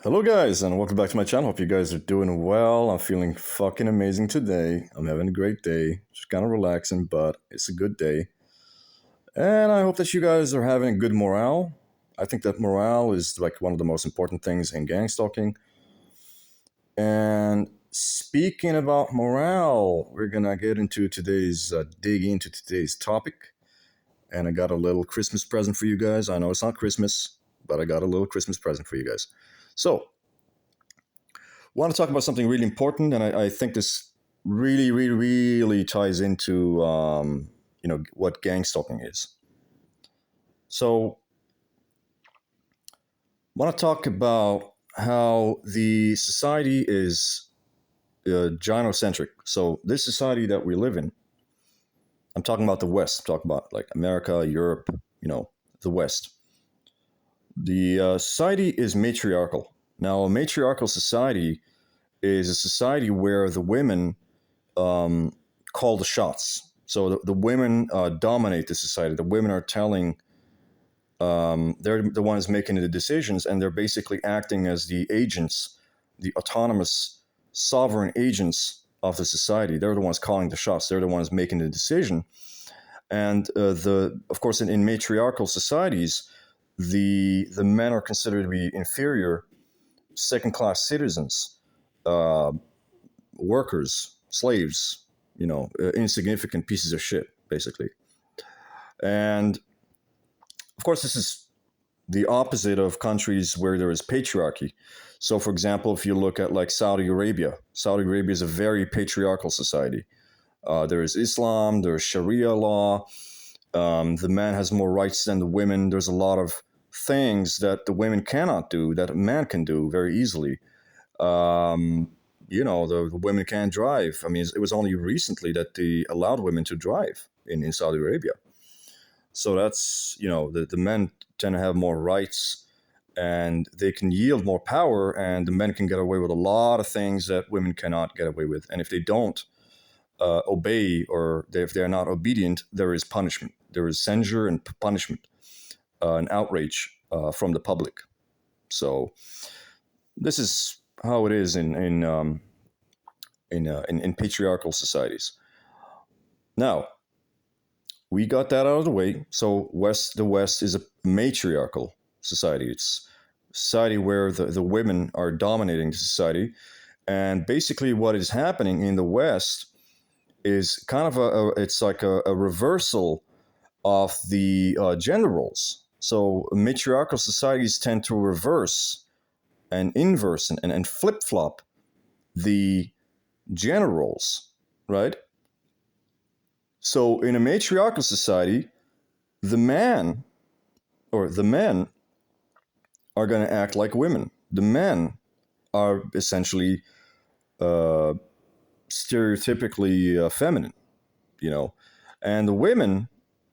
Hello guys and welcome back to my channel. Hope you guys are doing well. I'm feeling fucking amazing today. I'm having a great day. Just kind of relaxing, but it's a good day. And I hope that you guys are having a good morale. I think that morale is like one of the most important things in gang stalking. And speaking about morale, we're gonna get into dig into today's topic. And I got a little Christmas present for you guys. I know it's not Christmas, but I got a little Christmas present for you guys. So, want to talk about something really important, and I think this really ties into what gang stalking is. So, want to talk about how the society is gynocentric. So, this society that we live in, I'm talking about the West. I'm talking about like America, Europe, the West. The society is matriarchal. Now, a matriarchal society is a society where the women call the shots. So the women dominate the society. The women are telling, they're the ones making the decisions, and they're basically acting as the agents, the autonomous, sovereign agents of the society. They're the ones calling the shots. They're the ones making the decision. And of course, in matriarchal societies, the men are considered to be inferior, second-class citizens, workers, slaves, insignificant pieces of shit, basically. And of course, this is the opposite of countries where there is patriarchy. So, for example, if you look at like Saudi Arabia is a very patriarchal society. There is Islam, there's Sharia law. The man has more rights than the women. There's a lot of things that the women cannot do that a man can do very easily. The women can't drive. I mean, it was only recently that they allowed women to drive in Saudi Arabia. So that's, the men tend to have more rights and they can yield more power, and the men can get away with a lot of things that women cannot get away with. And if they don't obey, or if they're not obedient, there is punishment. There is censure and punishment, and outrage from the public. So this is how it is in patriarchal societies. Now, we got that out of the way. So the West is a matriarchal society. It's a society where the women are dominating the society. And basically what is happening in the West is kind of it's like a reversal of the gender roles. So matriarchal societies tend to reverse and inverse and flip-flop the gender roles, right? So in a matriarchal society, the men are going to act like women. The men are essentially stereotypically feminine, and the women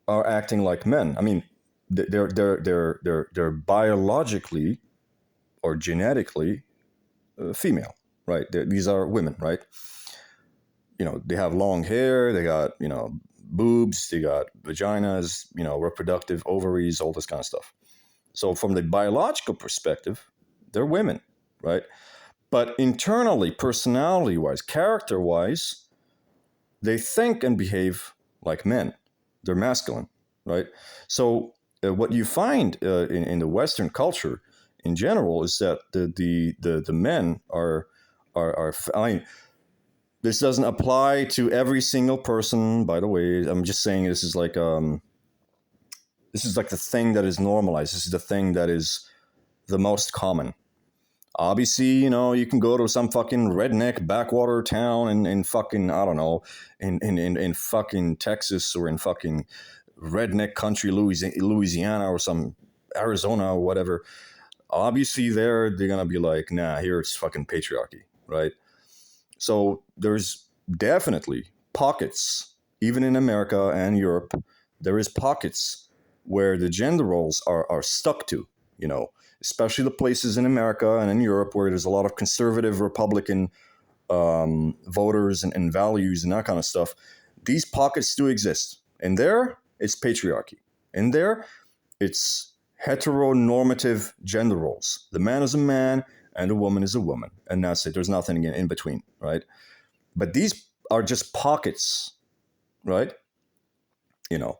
are acting like men. I mean, they're biologically or genetically female, right? These are women, right? They have long hair, they got, boobs, they got vaginas, reproductive ovaries, all this kind of stuff. So from the biological perspective, they're women, right? But internally, personality-wise, character-wise, they think and behave like men. They're masculine, right? So what you find in the Western culture in general is that the men are I mean, this doesn't apply to every single person, by the way. I'm just saying this is like the thing that is normalized. This is the thing that is the most common. Obviously, you can go to some fucking redneck backwater town in fucking, I don't know, in fucking Texas, or in fucking redneck country Louisiana or some Arizona or whatever. Obviously they're gonna be like, nah, here it's fucking patriarchy, right? So there's definitely pockets, even in America and Europe, there is pockets where the gender roles are stuck to, especially the places in America and in Europe where there's a lot of conservative Republican voters and values and that kind of stuff. These pockets do exist. And there, it's patriarchy. And there, it's heteronormative gender roles. The man is a man, and a woman is a woman, and that's it. There's nothing in between, right? But these are just pockets, right? You know,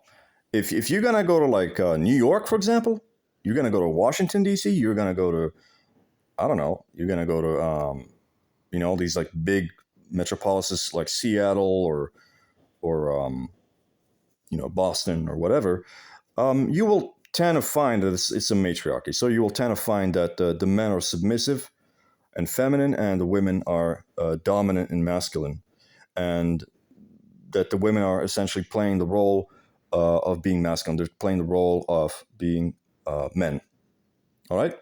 if you're gonna go to like New York, for example, you're gonna go to Washington D.C., you're gonna go to, I don't know, you're gonna go to these like big metropolises like Seattle or Boston or whatever. You will tend to find that it's a matriarchy. So you will tend to find that the men are submissive and feminine, and the women are dominant and masculine, and that the women are essentially playing the role of being masculine. They're playing the role of being men. All right.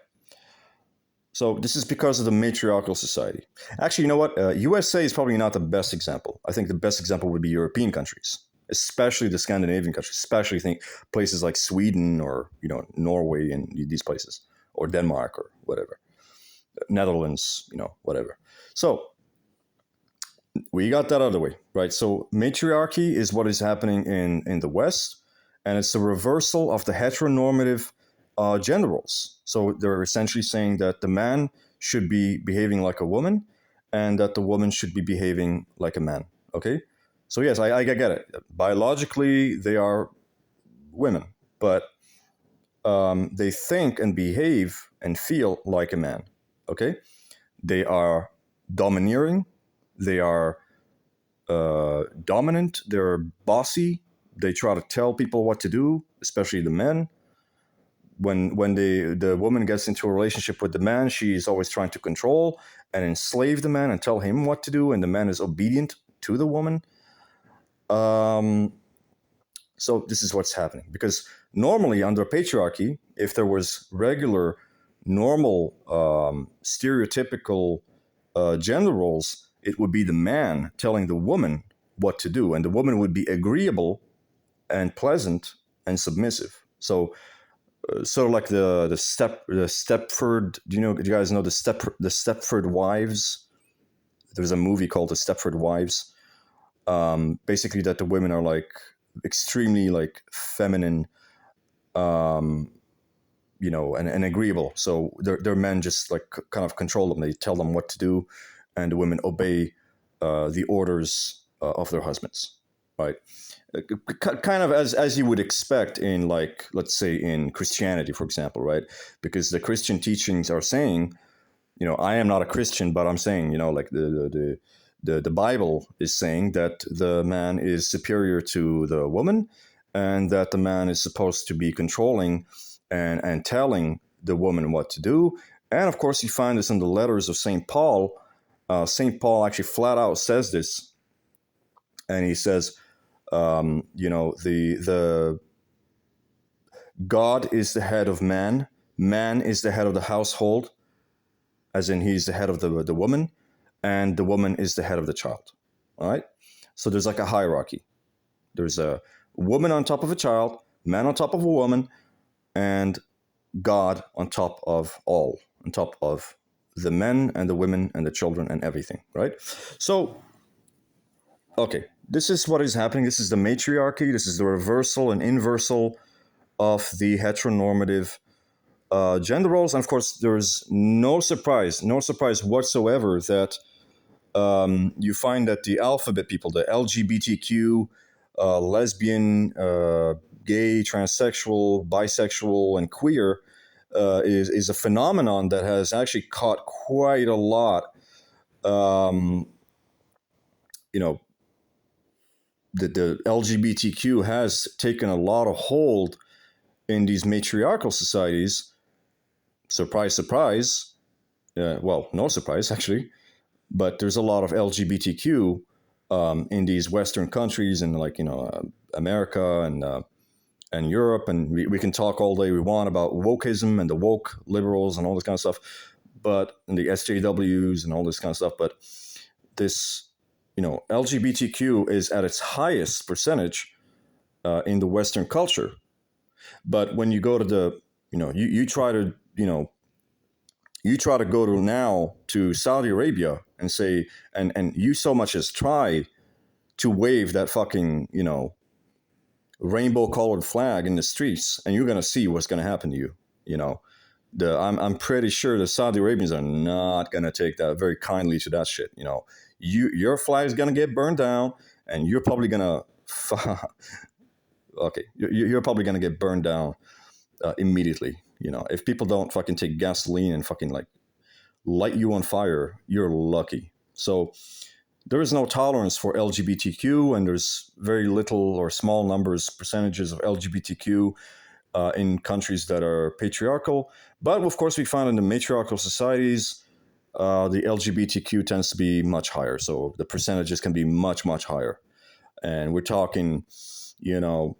So this is because of the matriarchal society. Actually, you know what? USA is probably not the best example. I think the best example would be European countries, especially the Scandinavian countries, especially think places like Sweden or Norway and these places, or Denmark or whatever, Netherlands, whatever. So we got that out of the way, right? So matriarchy is what is happening in the West, and it's a reversal of the heteronormative gender roles. So they're essentially saying that the man should be behaving like a woman, and that the woman should be behaving like a man. Okay, so yes, I get it. Biologically, they are women, but they think and behave and feel like a man. Okay, they are domineering. They are dominant. They're bossy. They try to tell people what to do, especially the men. When the woman gets into a relationship with the man, she is always trying to control and enslave the man and tell him what to do, and the man is obedient to the woman. So this is what's happening, because normally under patriarchy, if there was regular, normal, stereotypical gender roles, it would be the man telling the woman what to do, and the woman would be agreeable and pleasant and submissive. So sort of like the Stepford. Do you guys know the Stepford Wives? There's a movie called The Stepford Wives. Basically, that the women are like extremely like feminine, and agreeable. So their men just like kind of control them. They tell them what to do, and the women obey the orders of their husbands. Right. Kind of as you would expect in, like, let's say in Christianity, for example, right? Because the Christian teachings are saying, I am not a Christian, but I'm saying, like the Bible is saying that the man is superior to the woman, and that the man is supposed to be controlling and telling the woman what to do. And of course, you find this in the letters of St. Paul. St. Paul actually flat out says this, and he says, the God is the head of man. Man is the head of the household, as in he's the head of the woman, and the woman is the head of the child. All right. So there's like a hierarchy. There's a woman on top of a child, man on top of a woman, and God on top of all, on top of the men and the women and the children and everything. Right. So, okay. This is what is happening. This is the matriarchy. This is the reversal and inversal of the heteronormative gender roles. And of course, there's no surprise whatsoever that you find that the alphabet people, the LGBTQ, lesbian, gay, transsexual, bisexual, and queer, is a phenomenon that has actually caught quite a lot. The LGBTQ has taken a lot of hold in these matriarchal societies. Surprise, surprise. Well, no surprise, actually. But there's a lot of LGBTQ in these Western countries, and America and Europe. And we can talk all day we want about wokeism and the woke liberals and all this kind of stuff, and the SJWs and all this kind of stuff. But this, LGBTQ is at its highest percentage in the Western culture. But when you go to the, you try to, you try to go to now to Saudi Arabia and say, and you so much as try to wave that fucking, rainbow colored flag in the streets, and you're going to see what's going to happen to you. I'm pretty sure the Saudi Arabians are not gonna take that very kindly to that shit. You know, your flag is gonna get burned down, and you're probably gonna okay, you're probably gonna get burned down immediately. You know, if people don't fucking take gasoline and fucking like light you on fire, you're lucky. So there is no tolerance for LGBTQ, and there's very little or small percentages of LGBTQ in countries that are patriarchal. But of course, we find in the matriarchal societies, the LGBTQ tends to be much higher. So the percentages can be much, much higher. And we're talking, you know,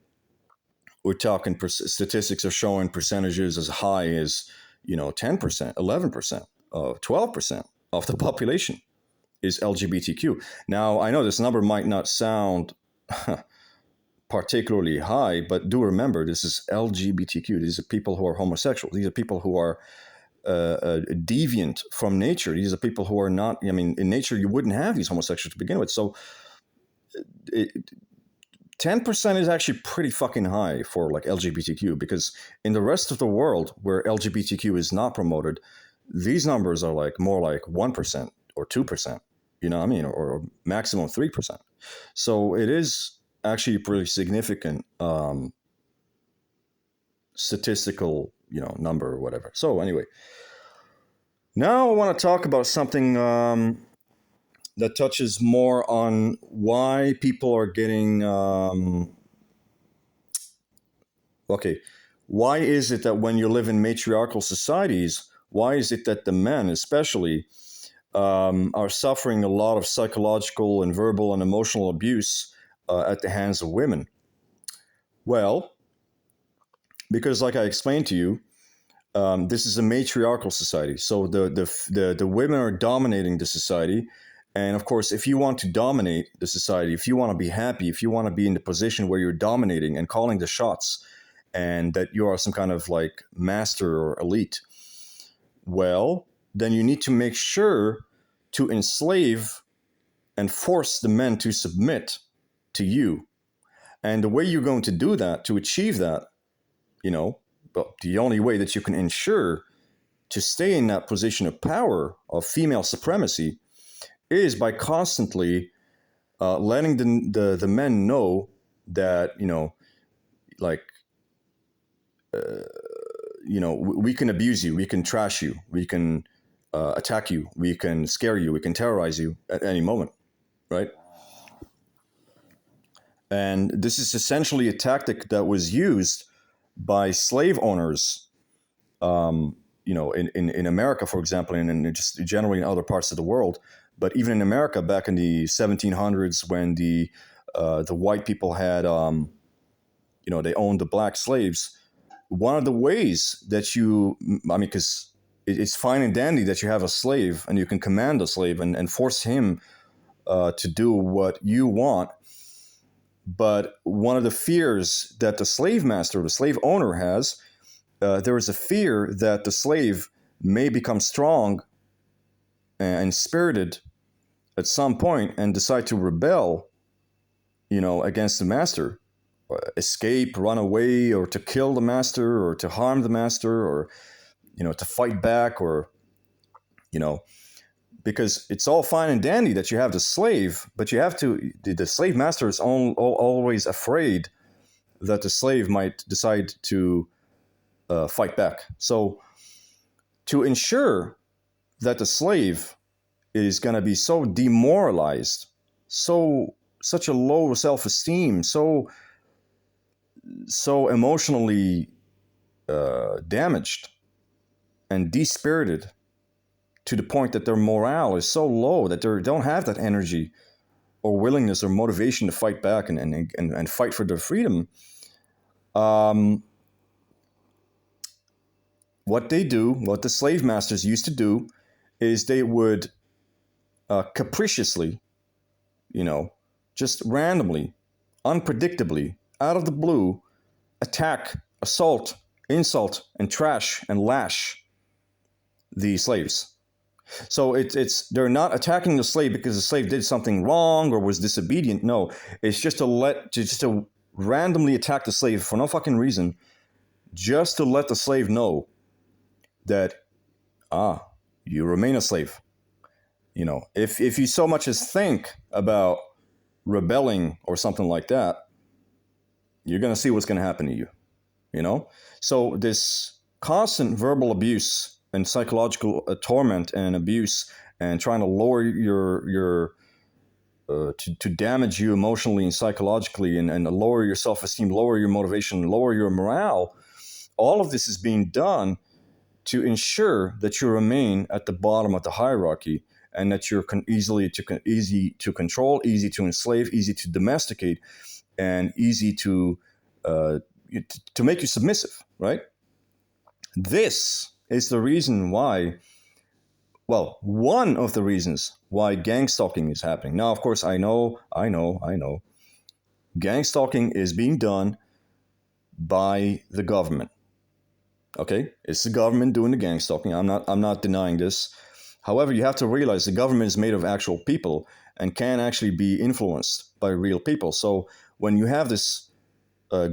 statistics are showing percentages as high as, 10%, 11%, 12% of the population is LGBTQ. Now, I know this number might not sound particularly high, but do remember this is LGBTQ. These are people who are homosexual. These are people who are deviant from nature. These are people who are not, I mean, in nature, you wouldn't have these homosexuals to begin with. So 10% is actually pretty fucking high for like LGBTQ, because in the rest of the world where LGBTQ is not promoted, these numbers are like more like 1% or 2%, you know what I mean? Or maximum 3%. So it is actually a pretty significant statistical, number or whatever. So anyway, now I want to talk about something that touches more on why people are getting why is it that when you live in matriarchal societies, why is it that the men especially are suffering a lot of psychological and verbal and emotional abuse at the hands of women? Well, because like I explained to you, this is a matriarchal society. So the women are dominating the society. And of course, if you want to dominate the society, if you want to be happy, if you want to be in the position where you're dominating and calling the shots, and that you are some kind of like master or elite, well, then you need to make sure to enslave and force the men to submit to you. And the way you're going to do that, to achieve that, but the only way that you can ensure to stay in that position of power, of female supremacy, is by constantly letting the men know that, we can abuse you, we can trash you, we can attack you, we can scare you, we can terrorize you at any moment, right? And this is essentially a tactic that was used by slave owners, in America, for example, and just generally in other parts of the world. But even in America, back in the 1700s, when the white people had, they owned the black slaves, one of the ways that because it's fine and dandy that you have a slave and you can command a slave and force him to do what you want. But one of the fears that the slave master, the slave owner has, there is a fear that the slave may become strong and spirited at some point and decide to rebel, against the master, escape, run away, or to kill the master, or to harm the master, or, to fight back, or, because it's all fine and dandy that you have the slave, but the slave master is always afraid that the slave might decide to fight back. So to ensure that the slave is going to be so demoralized, such a low self-esteem, so emotionally damaged and dispirited, to the point that their morale is so low that they don't have that energy or willingness or motivation to fight back and fight for their freedom. What the slave masters used to do, is they would capriciously, just randomly, unpredictably, out of the blue, attack, assault, insult, and trash and lash the slaves. So they're not attacking the slave because the slave did something wrong or was disobedient. No, it's just to randomly attack the slave for no fucking reason, just to let the slave know that you remain a slave. You know, if you so much as think about rebelling or something like that, you're going to see what's going to happen to you. You know, so this constant verbal abuse and psychological torment and abuse and trying to lower your to damage you emotionally and psychologically and lower your self-esteem, lower your motivation, lower your morale, all of this is being done to ensure that you remain at the bottom of the hierarchy and that you're easy to control, easy to enslave, easy to domesticate, and easy uh, to make you submissive, right? This is the reason why, well, one of the reasons why gang stalking is happening. Now, of course, I know. Gang stalking is being done by the government. Okay, it's the government doing the gang stalking. I'm not denying this. However, you have to realize the government is made of actual people and can actually be influenced by real people. So when you have this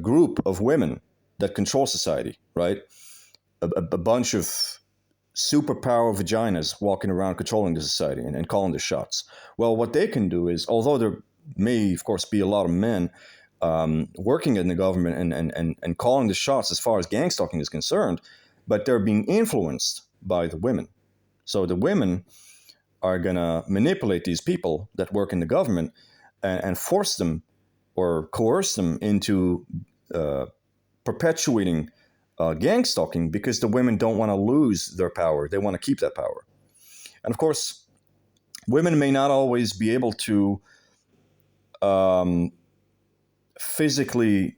group of women that control society, right? A bunch of superpower vaginas walking around controlling the society and calling the shots. Well, what they can do is, although there may, of course, be a lot of men working in the government and calling the shots as far as gang stalking is concerned, but they're being influenced by the women. So the women are going to manipulate these people that work in the government and force them or coerce them into perpetuating gang stalking because the women don't want to lose their power. They want to keep that power. And of course, women may not always be able to physically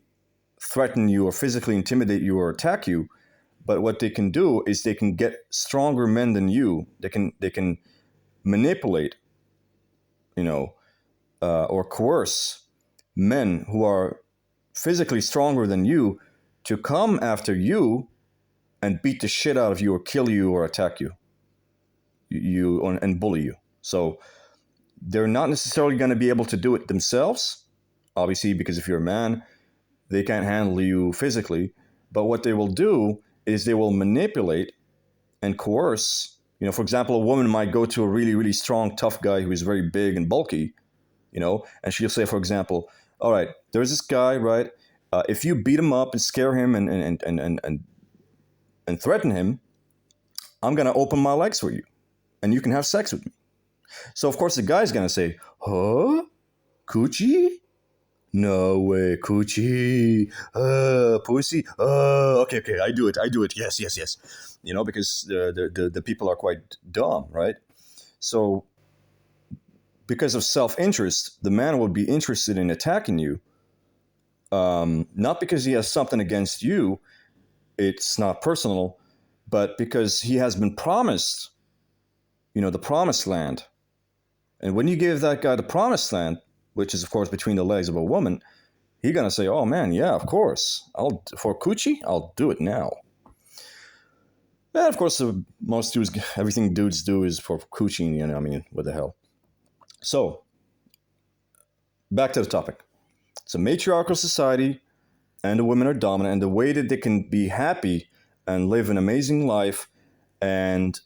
threaten you or physically intimidate you or attack you, but what they can do is they can get stronger men than you. They can manipulate, or coerce men who are physically stronger than you to come after you and beat the shit out of you or kill you or attack you and bully you. So they're not necessarily going to be able to do it themselves, obviously, because if you're a man, they can't handle you physically. But what they will do is they will manipulate and coerce. For example, a woman might go to a really, really strong, tough guy who is very big and bulky, and she'll say, for example, all right, there's this guy, right? If you beat him up and scare him and threaten him, I'm going to open my legs for you and you can have sex with me. So, of course, the guy's going to say, huh? Coochie? No way, coochie. Pussy. Okay, I do it. Yes. Because the people are quite dumb, right? So, because of self-interest, the man would be interested in attacking you, not because he has something against you. It's not personal, but because he has been promised, the promised land. And when you give that guy the promised land, which is, of course, between the legs of a woman, he's going to say, oh, man, yeah, of course. For coochie, I'll do it now. And, of course, most dudes, everything dudes do is for coochie, what the hell. So, back to the topic. It's a matriarchal society, and the women are dominant, and the way that they can be happy and live an amazing life and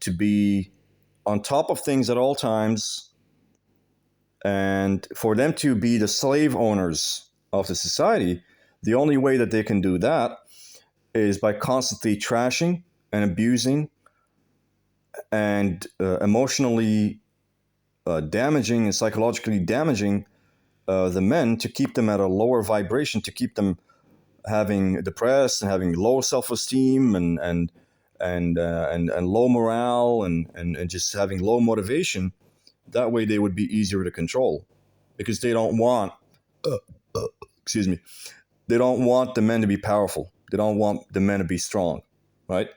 to be on top of things at all times, and for them to be the slave owners of the society, the only way that they can do that is by constantly trashing and abusing and emotionally damaging and psychologically damaging the men to keep them at a lower vibration, to keep them having depressed and having low self-esteem and low morale and just having low motivation. That way they would be easier to control because they don't want, they don't want the men to be powerful. They don't want the men to be strong, right?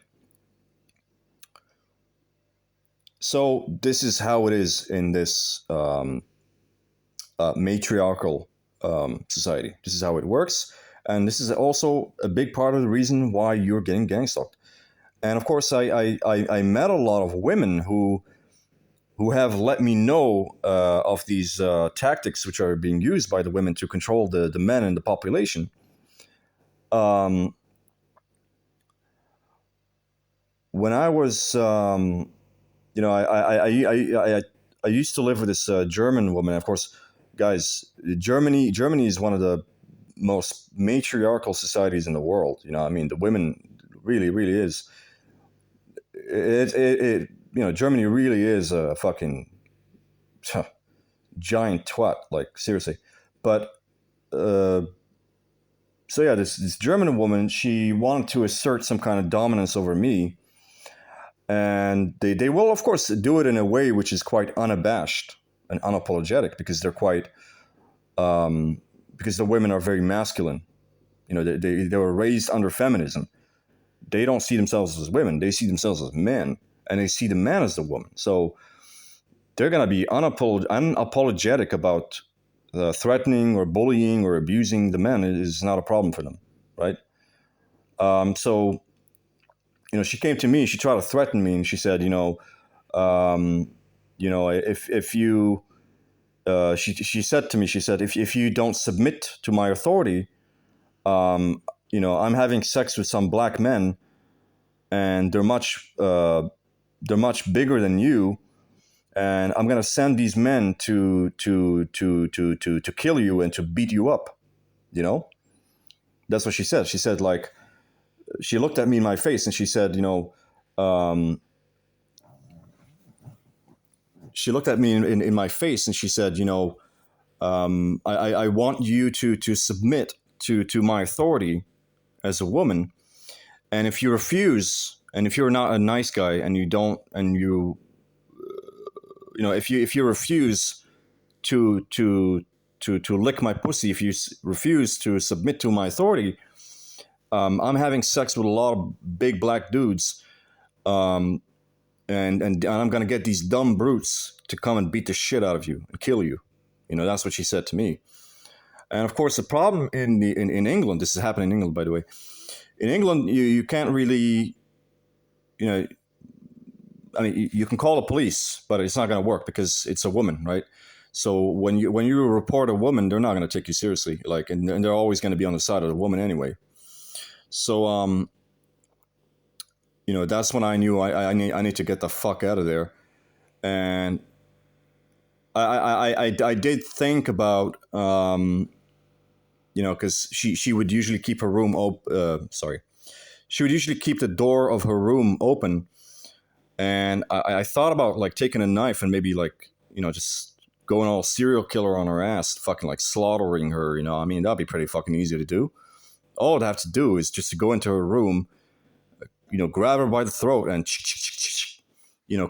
So this is how it is in this matriarchal society. This is how it works. And this is also a big part of the reason why you're getting gang stalked. And of course, I met a lot of women who have let me know of these tactics which are being used by the women to control the men and the population. when I was, I used to live with this German woman. Of course, guys, Germany is one of the most matriarchal societies in the world. I mean, the women really is. Germany really is a fucking giant twat. Like, seriously. But uh, so yeah, this German woman, she wanted to assert some kind of dominance over me, and they will of course do it in a way which is quite unabashed and unapologetic, because they're quite because the women are very masculine. They were raised under feminism. They don't see themselves as women, they see themselves as men, and they see the man as the woman. So they're going to be unapologetic about threatening or bullying or abusing the men. It is not a problem for them, right? So she came to me, she tried to threaten me, and she said, um, if you, she said to me, she said, if you don't submit to my authority, I'm having sex with some black men, and they're much bigger than you, and I'm gonna send these men to kill you and to beat you up. You know, that's what she said. She said, like, she looked at me in my face and she said, she looked at me in my face and she said, I want you to submit to my authority as a woman, and if you refuse, and if you're not a nice guy and you don't, and if you refuse to lick my pussy, if you refuse to submit to my authority, I'm having sex with a lot of big black dudes, um, and I'm gonna get these dumb brutes to come and beat the shit out of you and kill you. That's what she said to me. And of course, the problem in England, this is happening in England, by the way. In England, you can't really, you know, I mean, you can call the police, but it's not going to work because it's a woman, right? So when you report a woman, they're not going to take you seriously, like, and they're always going to be on the side of the woman anyway. So that's when I knew I need to get the fuck out of there, and I did think about because she would usually keep her room open. Sorry, she would usually keep the door of her room open, and I thought about like taking a knife and maybe like just going all serial killer on her ass, fucking like slaughtering her. I mean, that'd be pretty fucking easy to do. All I'd have to do is just to go into her room, grab her by the throat and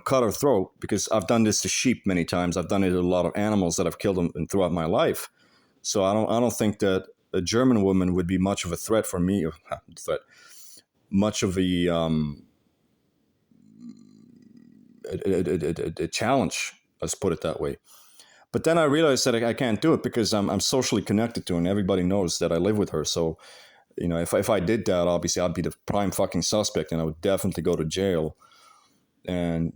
cut her throat, because I've done this to sheep many times. I've done it to a lot of animals that I've killed them throughout my life. So I don't think that a German woman would be much of a threat for me, or much of a challenge. Let's put it that way. But then I realized that I can't do it because I'm socially connected to her, and everybody knows that I live with her. So if I did that, obviously I'd be the prime fucking suspect, and I would definitely go to jail. And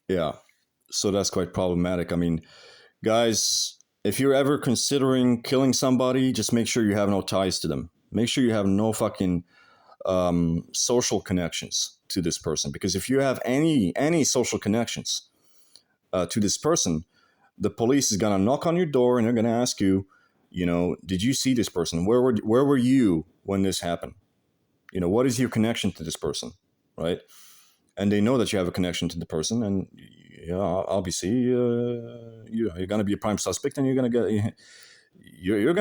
yeah, so that's quite problematic. I mean, guys, if you're ever considering killing somebody, just make sure you have no ties to them. Make sure you have no fucking social connections to this person, because if you have any social connections to this person, the police is gonna knock on your door and they're gonna ask you, did you see this person? Where were you when this happened? What is your connection to this person, right? And they know that you have a connection to the person, and obviously, you're gonna be a prime suspect, and you're gonna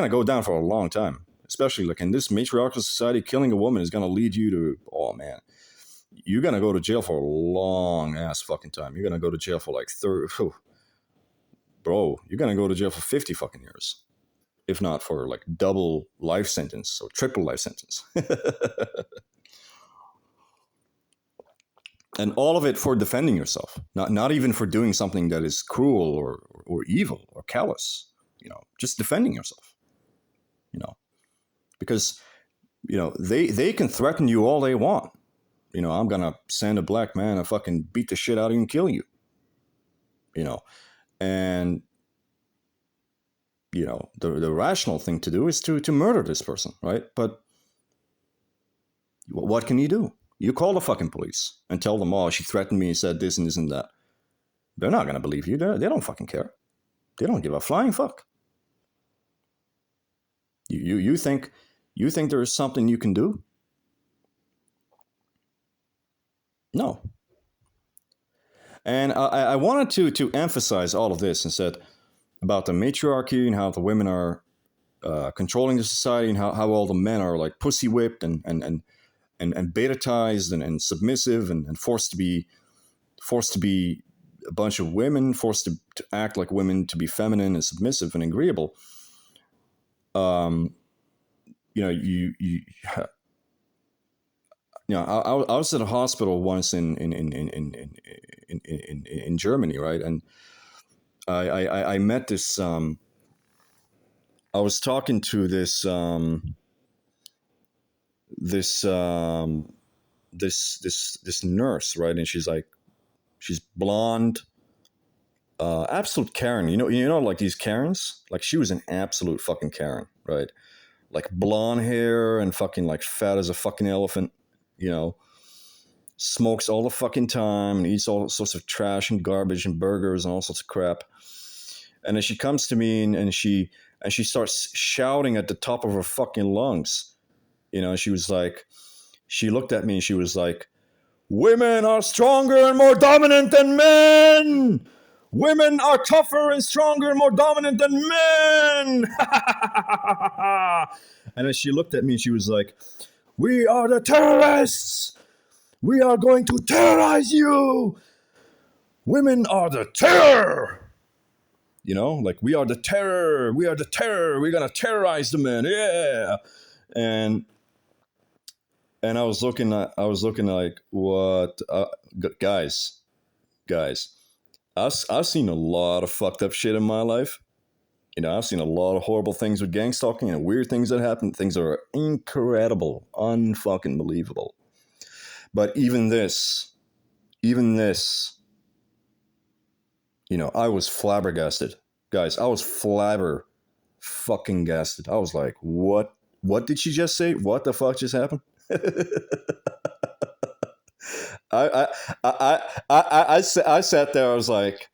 go down for a long time. Especially like in this matriarchal society, killing a woman is gonna lead you to, oh man, you're gonna go to jail for a long ass fucking time. You're gonna go to jail for like 30, bro. You're gonna go to jail for 50 fucking years, if not for like double life sentence or triple life sentence. And all of it for defending yourself, not even for doing something that is cruel or evil or callous. Just defending yourself. Because they can threaten you all they want. I'm gonna send a black man and fucking beat the shit out of you and kill you. And the rational thing to do is to murder this person, right? But What can you do? You call the fucking police and tell them, oh, she threatened me and said this and this and that. They're not going to believe you. They don't fucking care. They don't give a flying fuck. You think there is something you can do? No. And I wanted to emphasize all of this and said about the matriarchy and how the women are controlling the society and how all the men are like pussy whipped and betatized and submissive and forced to be a bunch of women, forced to act like women, to be feminine and submissive and agreeable. You know, I was at a hospital once in Germany, right? And I met this. I was talking to this nurse, right? And she's blonde, absolute Karen. Like these Karens. Like she was an absolute fucking Karen, right? Like blonde hair and fucking like fat as a fucking elephant. Smokes all the fucking time and eats all sorts of trash and garbage and burgers and all sorts of crap. And then she comes to me and she starts shouting at the top of her fucking lungs. She looked at me and she was like, women are stronger and more dominant than men. Women are tougher and stronger and more dominant than men. And then she looked at me and she was like, we are the terrorists. We are going to terrorize you. Women are the terror. Like we are the terror. We are the terror. We're going to terrorize the men. Yeah. And I was looking like, what? Guys, I've seen a lot of fucked up shit in my life. I've seen a lot of horrible things with gang stalking and weird things that happen. Things that are incredible, unfucking believable. But even this, I was flabbergasted. Guys, I was fucking gasted. I was like, what? What did she just say? What the fuck just happened? I sat there. I was like,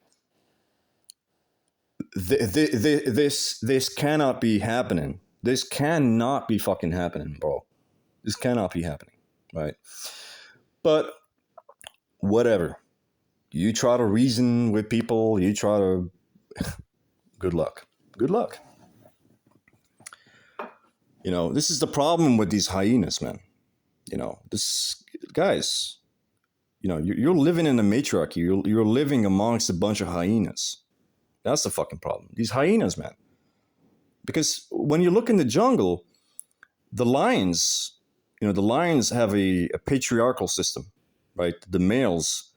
this cannot be happening. This cannot be fucking happening, bro. This cannot be happening, right? But whatever. You try to reason with people. You try to. Good luck. Good luck. This is the problem with these hyenas, man. This guys. You're living in a matriarchy. You're living amongst a bunch of hyenas. That's the fucking problem. These hyenas, man. Because when you look in the jungle, the lions have a patriarchal system, right? The males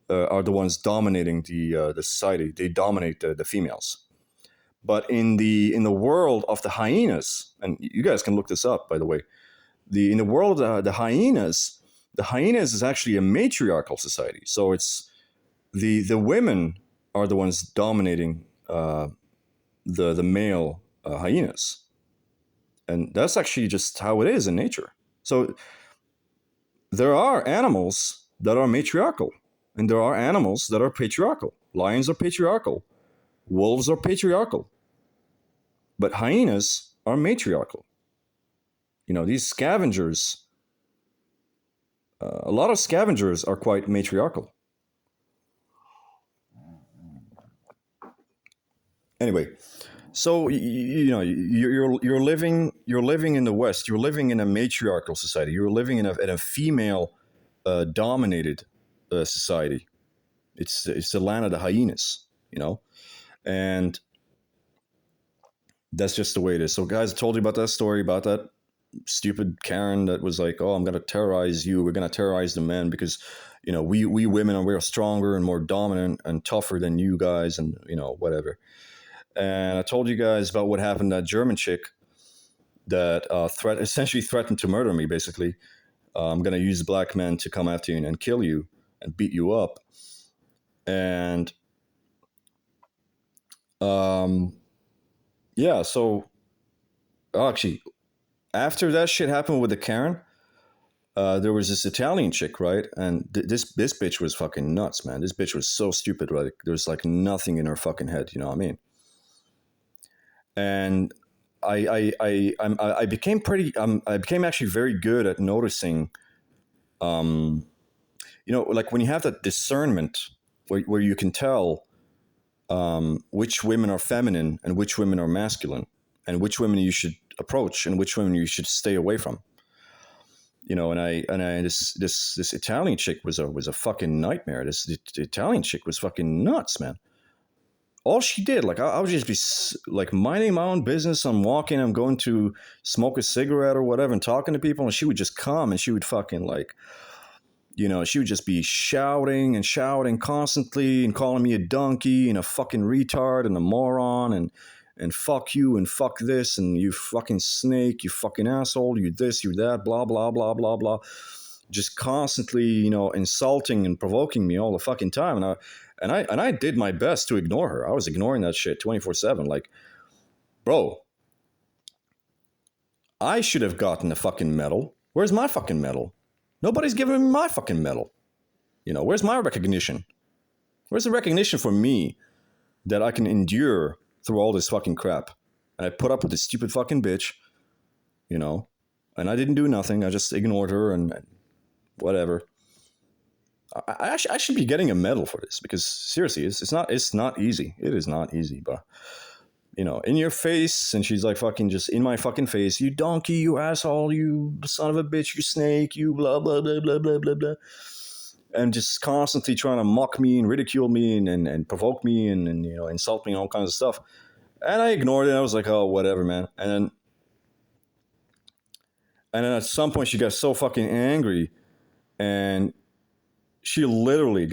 are the ones dominating the society. They dominate the females. But in the world of the hyenas, and you guys can look this up, by the way, in the world of the hyenas is actually a matriarchal society. So it's the women are the ones dominating the male hyenas, and that's actually just how it is in nature. So there are animals that are matriarchal, and there are animals that are patriarchal. Lions are patriarchal. Wolves are patriarchal. But hyenas are matriarchal. These scavengers, a lot of scavengers are quite matriarchal. Anyway, so you're living in the West. You're living in a matriarchal society. You're living in a female dominated society. It's the land of the hyenas, and that's just the way it is. So, guys, I told you about that story about that stupid Karen that was like, "Oh, I'm gonna terrorize you. We're gonna terrorize the men because, we women are we're stronger and more dominant and tougher than you guys, and whatever." And I told you guys about what happened to that German chick that essentially threatened to murder me. Basically, I'm gonna use black men to come after you and kill you and beat you up. And yeah, so actually, after that shit happened with the Karen, there was this Italian chick, right? And this bitch was fucking nuts, man. This bitch was so stupid, right? There was like nothing in her fucking head, you know what I mean? And I became pretty I became actually very good at noticing, um, like when you have that discernment where you can tell, which women are feminine and which women are masculine, and which women you should approach and which women you should stay away from. This Italian chick was a fucking nightmare. The Italian chick was fucking nuts, man. All she did, like I would just be like minding my own business. I'm walking, I'm going to smoke a cigarette or whatever, and talking to people, and she would just come and she would fucking like, she would just be shouting and shouting constantly and calling me a donkey and a fucking retard and a moron and fuck you and fuck this and you fucking snake, you fucking asshole, you this, you that, blah, blah, blah, blah, blah. Just constantly, insulting and provoking me all the fucking time. And I did my best to ignore her. I was ignoring that shit 24/7. Like, bro, I should have gotten a fucking medal. Where's my fucking medal? Nobody's giving me my fucking medal. Where's my recognition? Where's the recognition for me that I can endure through all this fucking crap? And I put up with this stupid fucking bitch, and I didn't do nothing. I just ignored her and whatever. I should be getting a medal for this, because seriously, it's not easy. It is not easy, but in your face, and she's like fucking just in my fucking face, you donkey, you asshole, you son of a bitch, you snake, you blah, blah, blah, blah, blah, blah, blah. And just constantly trying to mock me and ridicule me and provoke me and insult me and all kinds of stuff. And I ignored it. I was like, oh, whatever, man. And then at some point she got so fucking angry, and she literally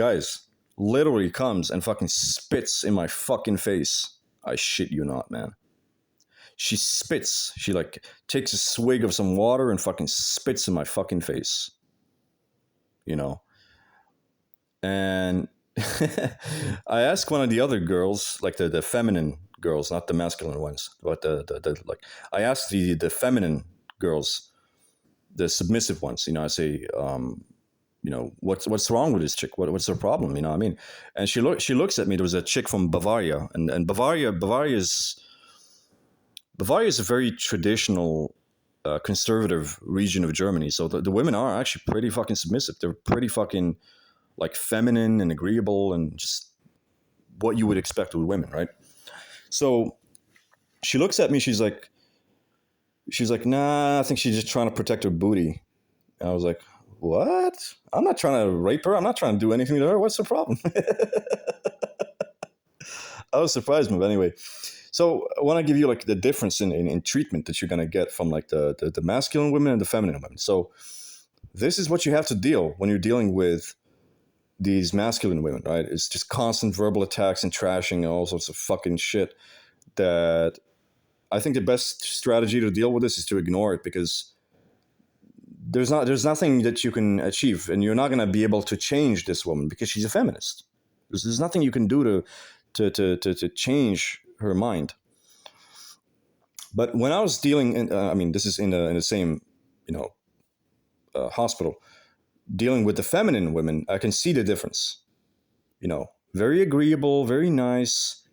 comes and fucking spits in my fucking face. I shit you not, man. She spits. She like takes a swig of some water and fucking spits in my fucking face. And I asked one of the other girls, like the feminine girls, not the masculine ones, but the like. I asked the feminine girls, the submissive ones. I say, what's wrong with this chick? What's her problem? You know what I mean? And she looks at me. There was a chick from Bavaria, and Bavaria is a very traditional, conservative region of Germany. So the women are actually pretty fucking submissive. They're pretty fucking like feminine and agreeable and just what you would expect with women, right? So she looks at me. She's like, nah, I think she's just trying to protect her booty. And I was like, what? I'm not trying to rape her. I'm not trying to do anything to her. What's the problem? I was surprised, but anyway. So I want to give you like the difference in treatment that you're going to get from like the masculine women and the feminine women. So this is what you have to deal when you're dealing with these masculine women, right? It's just constant verbal attacks and trashing and all sorts of fucking shit. That I think the best strategy to deal with this is to ignore it, because there's nothing that you can achieve, and you're not going to be able to change this woman because she's a feminist. There's nothing you can do to change her mind. But when I was dealing, this is in the same, hospital, dealing with the feminine women, I can see the difference. Very agreeable, very nice,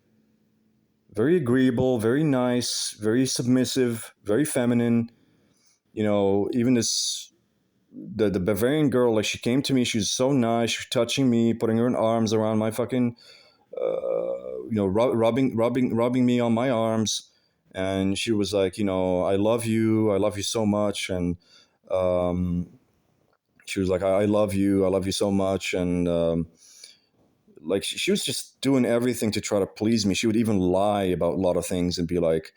very agreeable, very nice, very submissive, very feminine. Even the Bavarian girl, like she came to me, she was so nice, she was touching me, putting her arms around my fucking, rubbing me on my arms, and she was like, I love you so much, and she was like, I love you so much, and like she was just doing everything to try to please me. She would even lie about a lot of things and be like,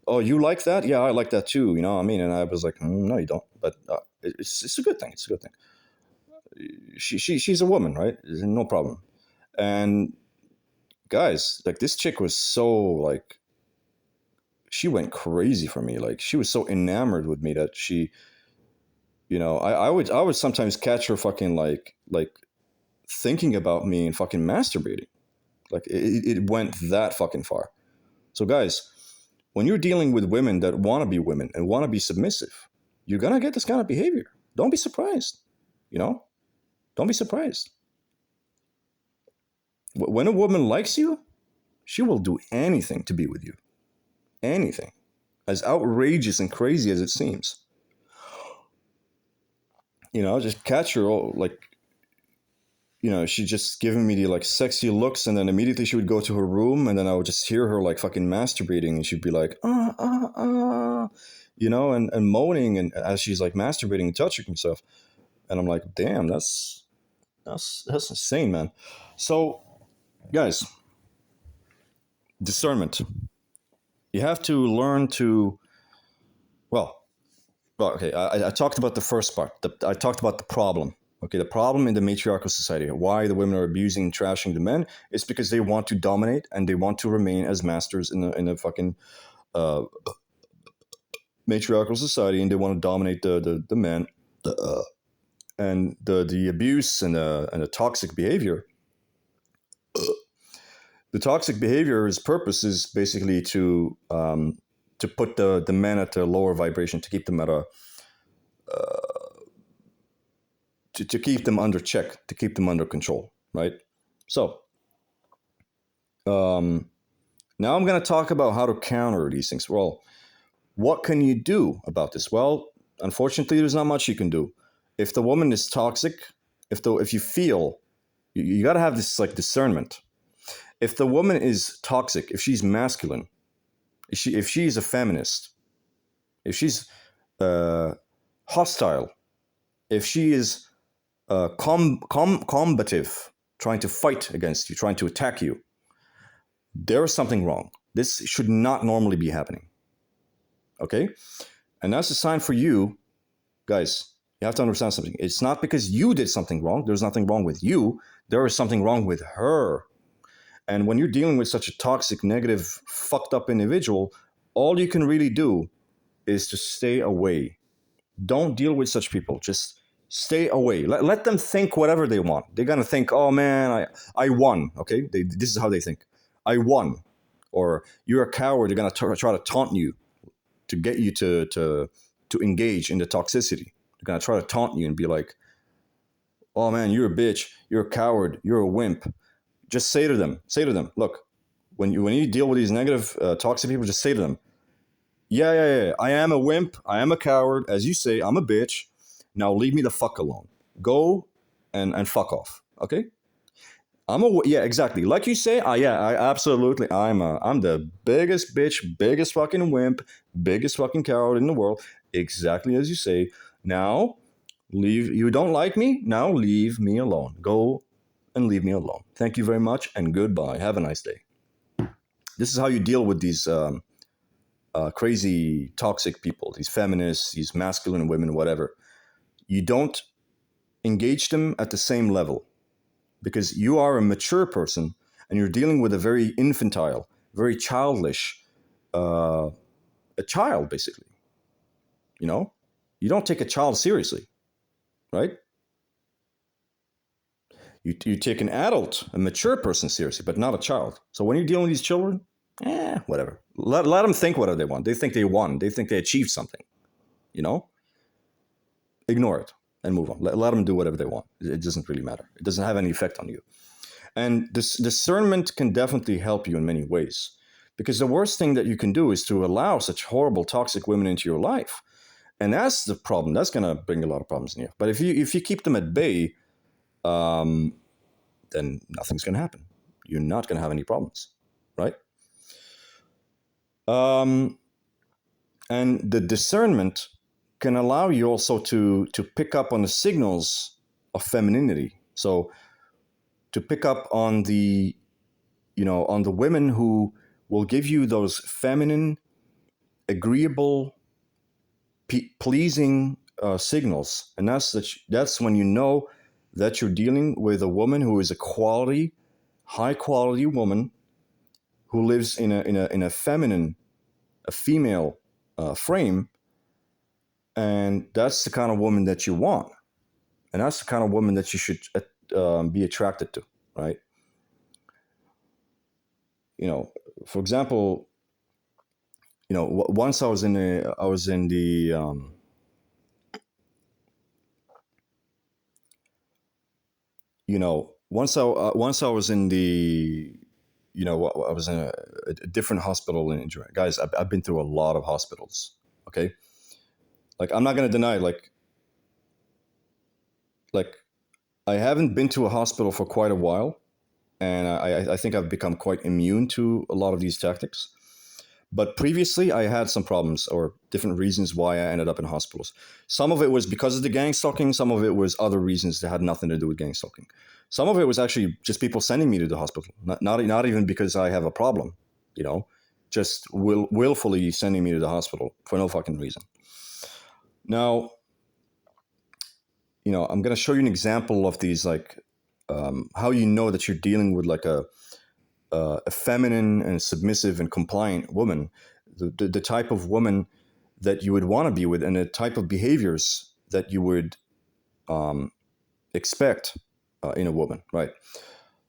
oh, you like that? Yeah, I like that too. You know what I mean? And I was like, no, you don't. But it's a good thing. It's a good thing. She's a woman, right? No problem. And guys, like this chick was so like, she went crazy for me. Like she was so enamored with me that she, I would sometimes catch her fucking like thinking about me and fucking masturbating. Like it went that fucking far. So guys, when you're dealing with women that want to be women and want to be submissive, you're going to get this kind of behavior. Don't be surprised. You know, don't be surprised. When a woman likes you, she will do anything to be with you. Anything. As outrageous and crazy as it seems. Just catch her, like, she just giving me the like sexy looks, and then immediately she would go to her room, and then I would just hear her like fucking masturbating, and she'd be like, and moaning, and as she's like masturbating and touching herself, and I'm like, damn, that's insane, man. So, guys, discernment. You have to learn to, well, okay. I talked about the first part. I talked about the problem. Okay, the problem in the matriarchal society, why the women are abusing and trashing the men, is because they want to dominate and they want to remain as masters in a fucking uh, matriarchal society, and they want to dominate the men, and the abuse and the toxic behavior. The toxic behavior's purpose is basically to put the men at a lower vibration, to keep them at a to keep them under check, to keep them under control, right? So, now I'm going to talk about how to counter these things. Well, what can you do about this? Well, unfortunately, there's not much you can do. If the woman is toxic, if you feel, you got to have this like discernment. If the woman is toxic, if she's masculine, if she's a feminist, if she's hostile, if she is combative, trying to fight against you, trying to attack you, there is something wrong. This should not normally be happening. Okay? And that's a sign for you, guys. You have to understand something. It's not because you did something wrong. There's nothing wrong with you. There is something wrong with her. And when you're dealing with such a toxic, negative, fucked up individual, all you can really do is to stay away. Don't deal with such people. Just stay away. Let them think whatever they want. They're going to think, oh man, I won. Okay? This is how they think. I won. Or you're a coward. They're going to try to taunt you to get you to engage in the toxicity. They're going to try to taunt you and be like, oh man, you're a bitch. You're a coward. You're a wimp. Just say to them, look, when you deal with these negative, toxic people, just say to them, yeah, I am a wimp. I am a coward. As you say, I'm a bitch. Now leave me the fuck alone. Go and fuck off. Okay? Yeah, exactly. Like you say, I absolutely, I'm the biggest bitch, biggest fucking wimp, biggest fucking coward in the world. Exactly as you say. Now, you don't like me? Now leave me alone. Go and leave me alone. Thank you very much and goodbye. Have a nice day. This is how you deal with these crazy, toxic people, these feminists, these masculine women, whatever. You don't engage them at the same level because you are a mature person and you're dealing with a very infantile, very childish, a child, basically. You don't take a child seriously, right? You take an adult, a mature person seriously, but not a child. So when you're dealing with these children, whatever. Let them think whatever they want. They think they won. They think they achieved something. Ignore it and move on. Let them do whatever they want. It doesn't really matter. It doesn't have any effect on you. And this discernment can definitely help you in many ways. Because the worst thing that you can do is to allow such horrible, toxic women into your life. And that's the problem. That's going to bring a lot of problems in you. But if you keep them at bay, then nothing's going to happen. You're not going to have any problems, right? And the discernment can allow you also to pick up on the signals of femininity. So to pick up on the women who will give you those feminine, agreeable, pleasing signals, and that's when you know that you're dealing with a woman who is a quality, high quality woman who lives in a feminine, a female frame, and that's the kind of woman that you want, and that's the kind of woman that you should be attracted to, right? For example, once I was in the once I was in the, I was in a different hospital in Germany. Guys, I've been through a lot of hospitals. Okay, like I'm not gonna deny, like I haven't been to a hospital for quite a while, and I think I've become quite immune to a lot of these tactics. But previously, I had some problems or different reasons why I ended up in hospitals. Some of it was because of the gang stalking. Some of it was other reasons that had nothing to do with gang stalking. Some of it was actually just people sending me to the hospital. Not even because I have a problem, just willfully sending me to the hospital for no fucking reason. Now, I'm going to show you an example of these, like, how you know that you're dealing with like a feminine and submissive and compliant woman, the type of woman that you would want to be with, and the type of behaviors that you would expect in a woman, right?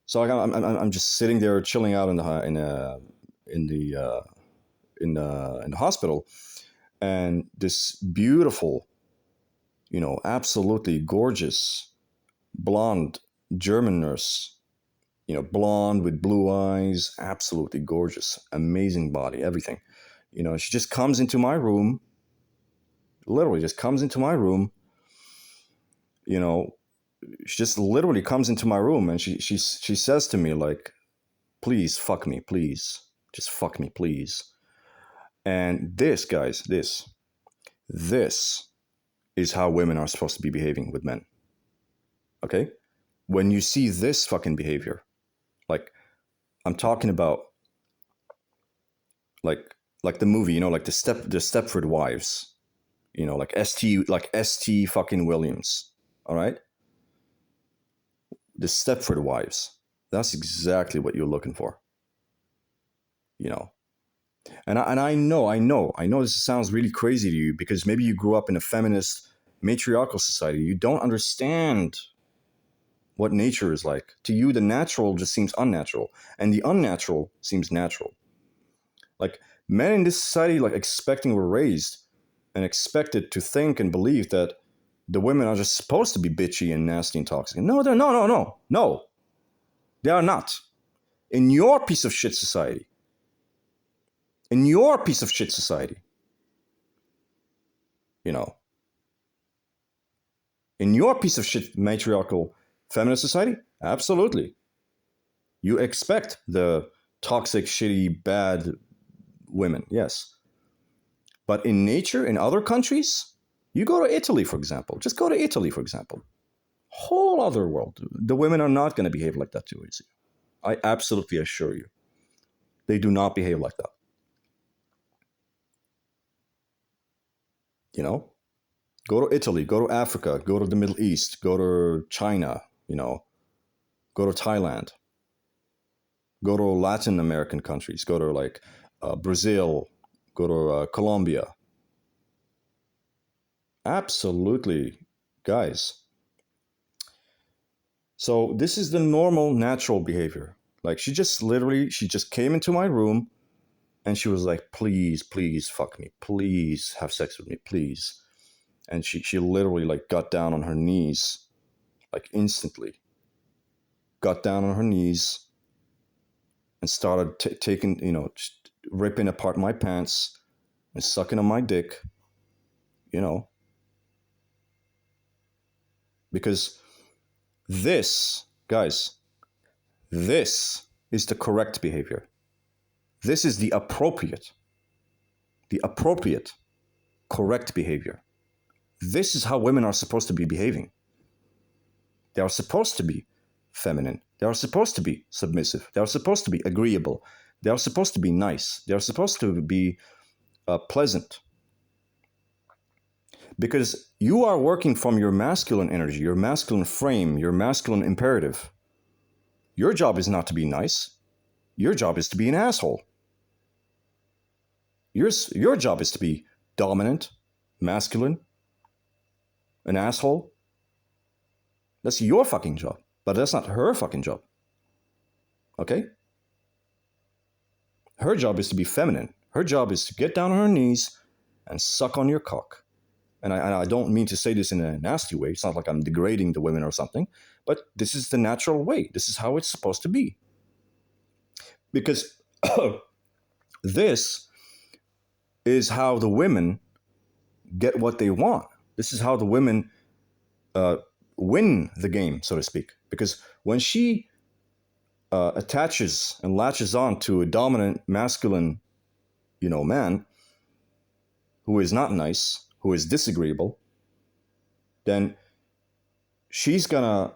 So I'm just sitting there chilling out in the hospital, and this beautiful, absolutely gorgeous blonde German nurse, blonde with blue eyes, absolutely gorgeous, amazing body, everything. She just comes into my room, literally just comes into my room. She just literally comes into my room, and she says to me, like, please fuck me, please. Just fuck me, please. And this, guys, this is how women are supposed to be behaving with men. Okay? When you see this fucking behavior, like, I'm talking about, like the movie, like the Stepford Wives, like ST fucking Williams. All right? The Stepford Wives. That's exactly what you're looking for. And I know this sounds really crazy to you because maybe you grew up in a feminist matriarchal society. You don't understand what nature is like. To you, the natural just seems unnatural, and the unnatural seems natural. Like, men in this society, like, were raised and expected to think and believe that the women are just supposed to be bitchy and nasty and toxic. No, no. They are not. In your piece of shit society. In your piece of shit society. In your piece of shit matriarchal feminist society, absolutely. You expect the toxic, shitty, bad women, yes. But in nature, in other countries, you go to Italy, for example. Just go to Italy, for example. Whole other world. The women are not going to behave like that too easy. I absolutely assure you. They do not behave like that. Go to Italy, go to Africa, go to the Middle East, go to China, go to Thailand, go to Latin American countries, go to like Brazil, go to Colombia. Absolutely, guys. So this is the normal, natural behavior. Like, she just came into my room, and she was like, please, please fuck me. Please have sex with me, please. And she literally, like, got down on her knees, like, instantly. Got down on her knees and started taking, ripping apart my pants and sucking on my dick, Because this, guys, this is the correct behavior. This is the appropriate, correct behavior. This is how women are supposed to be behaving. They are supposed to be feminine. They are supposed to be submissive. They are supposed to be agreeable. They are supposed to be nice. They are supposed to be pleasant. Because you are working from your masculine energy, your masculine frame, your masculine imperative. Your job is not to be nice. Your job is to be an asshole. Your job is to be dominant, masculine, an asshole. That's your fucking job. But that's not her fucking job. Okay? Her job is to be feminine. Her job is to get down on her knees and suck on your cock. And I don't mean to say this in a nasty way. It's not like I'm degrading the women or something, but this is the natural way. This is how it's supposed to be. Because this is how the women get what they want. This is how the women uh, win the game, so to speak. Because when she attaches and latches on to a dominant masculine, man who is not nice, who is disagreeable, then she's gonna,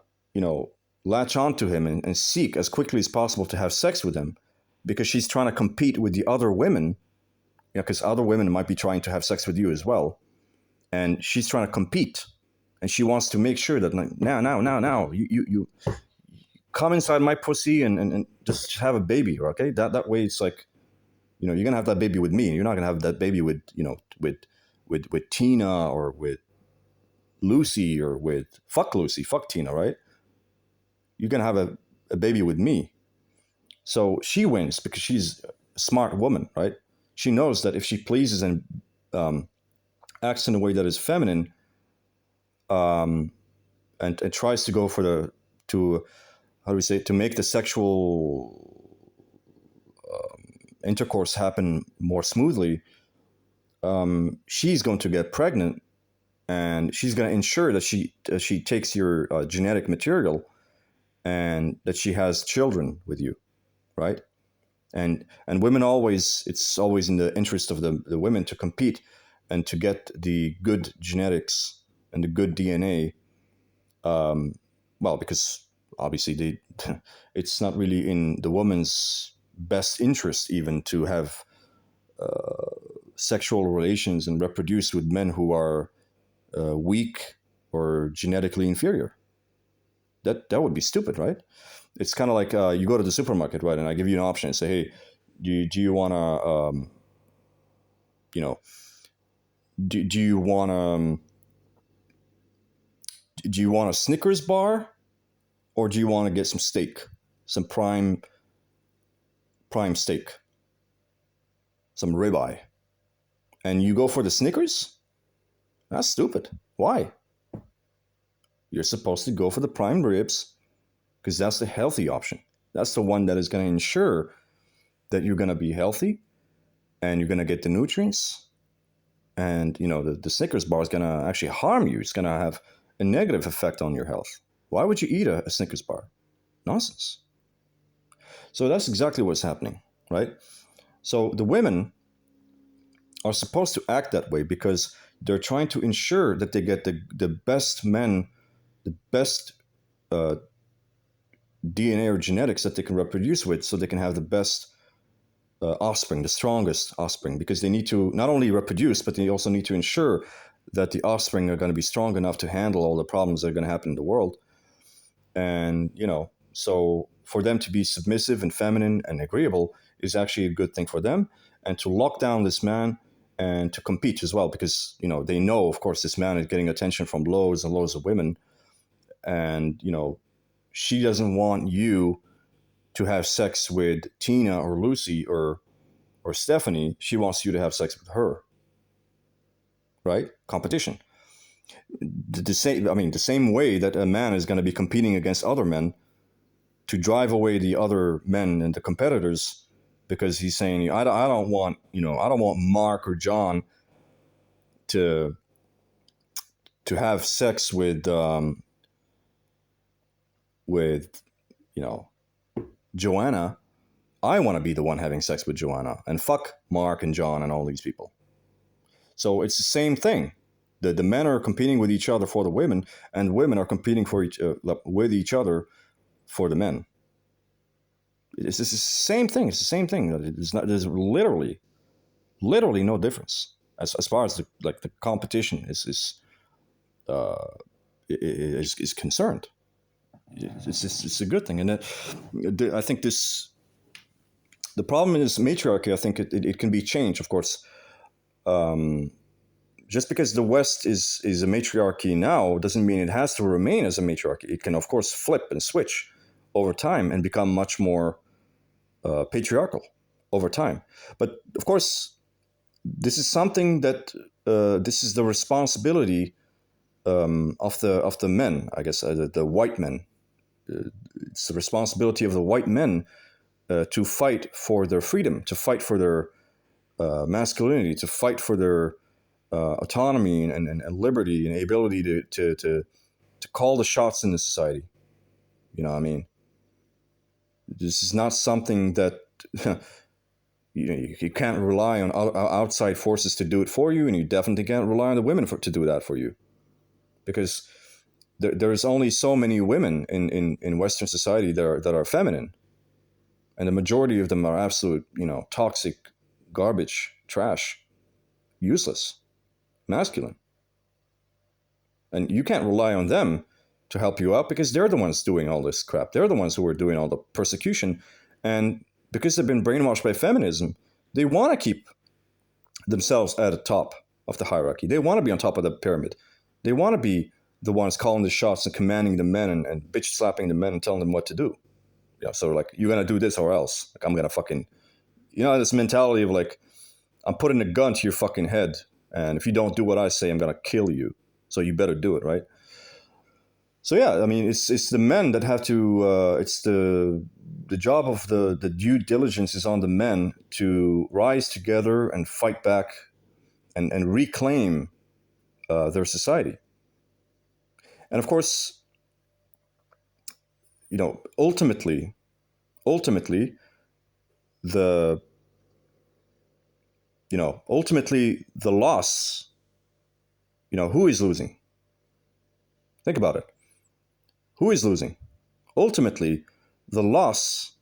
latch on to him and seek as quickly as possible to have sex with him, because she's trying to compete with the other women. Because other women might be trying to have sex with you as well, and she's trying to compete, and she wants to make sure that now you come inside my pussy and just have a baby, okay? That way it's like, you're gonna have that baby with me, and you're not gonna have that baby with with Tina or with Lucy or with fuck Lucy, fuck Tina, right? You're gonna have a baby with me. So she wins because she's a smart woman, right? She knows that if she pleases and acts in a way that is feminine, and tries to go for how do we say it, to make the sexual intercourse happen more smoothly, she's going to get pregnant, and she's going to ensure that she takes your genetic material and that she has children with you, right? And women always, it's always in the interest of the women to compete and to get the good genetics and the good DNA. Well, because obviously it's not really in the woman's best interest even to have sexual relations and reproduce with men who are weak or genetically inferior. That would be stupid, right? It's kind of like you go to the supermarket, right? And I give you an option and say, hey, do you want to, do you want to, do you want a Snickers bar, or do you want to get some steak, some prime steak, some ribeye, and you go for the Snickers? That's stupid. Why? You're supposed to go for the prime ribs because that's the healthy option. That's the one that is going to ensure that you're going to be healthy and you're going to get the nutrients. And, the Snickers bar is going to actually harm you. It's going to have a negative effect on your health. Why would you eat a Snickers bar? Nonsense. So that's exactly what's happening, right? So the women are supposed to act that way because they're trying to ensure that they get the best men, the best DNA or genetics that they can reproduce with, so they can have the best offspring, the strongest offspring, because they need to not only reproduce, but they also need to ensure that the offspring are going to be strong enough to handle all the problems that are going to happen in the world. And, so for them to be submissive and feminine and agreeable is actually a good thing for them. And to lock down this man and to compete as well, because, they know, of course, this man is getting attention from loads and loads of women. And, she doesn't want you to have sex with Tina or Lucy or Stephanie. She wants you to have sex with her. Right? Competition. The same way that a man is going to be competing against other men to drive away the other men and the competitors, because he's saying, I don't want Mark or John to have sex with Joanna. I want to be the one having sex with Joanna, and fuck Mark and John and all these people. So it's the same thing. The men are competing with each other for the women, and women are competing with each other for the men. It's the same thing. It's the same thing. There's literally no difference as far as the competition is concerned. It's a good thing, and I think the problem is matriarchy. I think it can be changed, of course. Just because the West is a matriarchy now doesn't mean it has to remain as a matriarchy. It can, of course, flip and switch over time and become much more patriarchal over time. But of course, this is something that this is the responsibility of the men, I guess, the white men. It's the responsibility of the white men to fight for their freedom, to fight for their masculinity, to fight for their autonomy and liberty and ability to call the shots in the society. You know what I mean? This is not something that you can't rely on outside forces to do it for you, and you definitely can't rely on the women to do that for you, because there's only so many women in Western society that are feminine, and the majority of them are absolute, toxic, garbage, trash, useless, masculine, and you can't rely on them to help you out because they're the ones doing all this crap. They're the ones who are doing all the persecution, and because they've been brainwashed by feminism, they want to keep themselves at the top of the hierarchy. They want to be on top of the pyramid. They want to be the ones calling the shots and commanding the men and bitch slapping the men and telling them what to do. Yeah, so like, you're gonna do this or else. Like, I'm gonna fucking, this mentality of like, I'm putting a gun to your fucking head, and if you don't do what I say, I'm gonna kill you. So you better do it, right? So yeah, I mean, it's the men that have to. It's the job of the due diligence is on the men to rise together and fight back, and reclaim their society. And of course, ultimately, the ultimately the loss. Who is losing? Think about it. Who is losing? Ultimately, the loss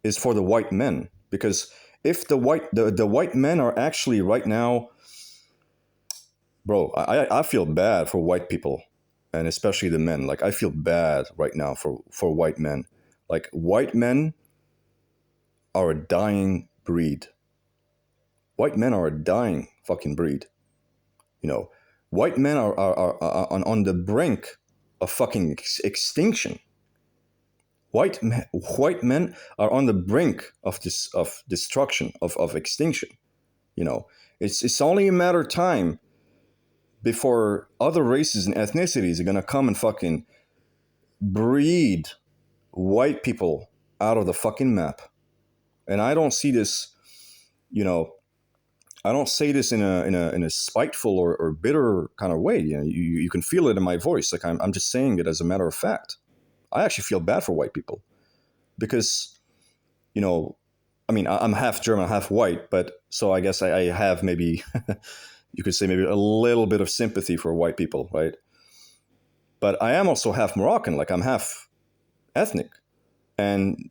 is for the white men, because if the white men are actually right now, bro, I feel bad for white people, and especially the men. Like, I feel bad right now for white men. Like, white men are a dying breed. White men are a dying fucking breed. White men are on the brink of fucking extinction. White men are on the brink of destruction, of extinction. It's only a matter of time before other races and ethnicities are gonna come and fucking breed white people out of the fucking map. And I don't see this, I don't say this in a spiteful or bitter kind of way. You can feel it in my voice. Like, I'm just saying it as a matter of fact. I actually feel bad for white people because, I mean, I'm half German, half white, but so I guess I have maybe, you could say maybe a little bit of sympathy for white people, right? But I am also half Moroccan, like I'm half ethnic. And,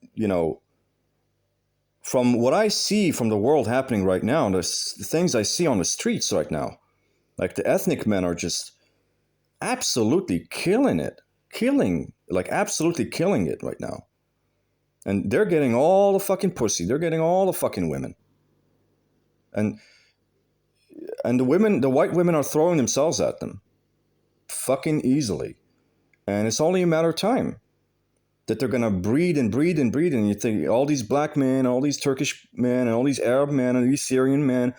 from what I see from the world happening right now, the things I see on the streets right now, like the ethnic men are just absolutely killing it right now. And they're getting all the fucking pussy. They're getting all the fucking women. And the white women are throwing themselves at them fucking easily. And it's only a matter of time that they're going to breed and breed and breed. And you think all these black men, all these Turkish men, and all these Arab men, and these Syrian men,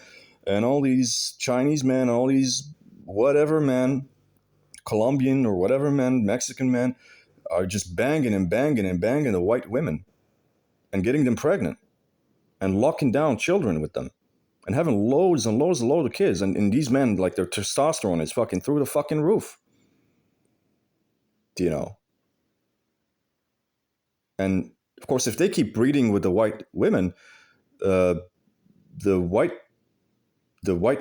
and all these Chinese men, all these whatever men, Colombian or whatever men, Mexican men, are just banging and banging and banging the white women and getting them pregnant and locking down children with them and having loads and loads and loads of kids. And these men, like, their testosterone is fucking through the fucking roof. And of course, if they keep breeding with the white women, the white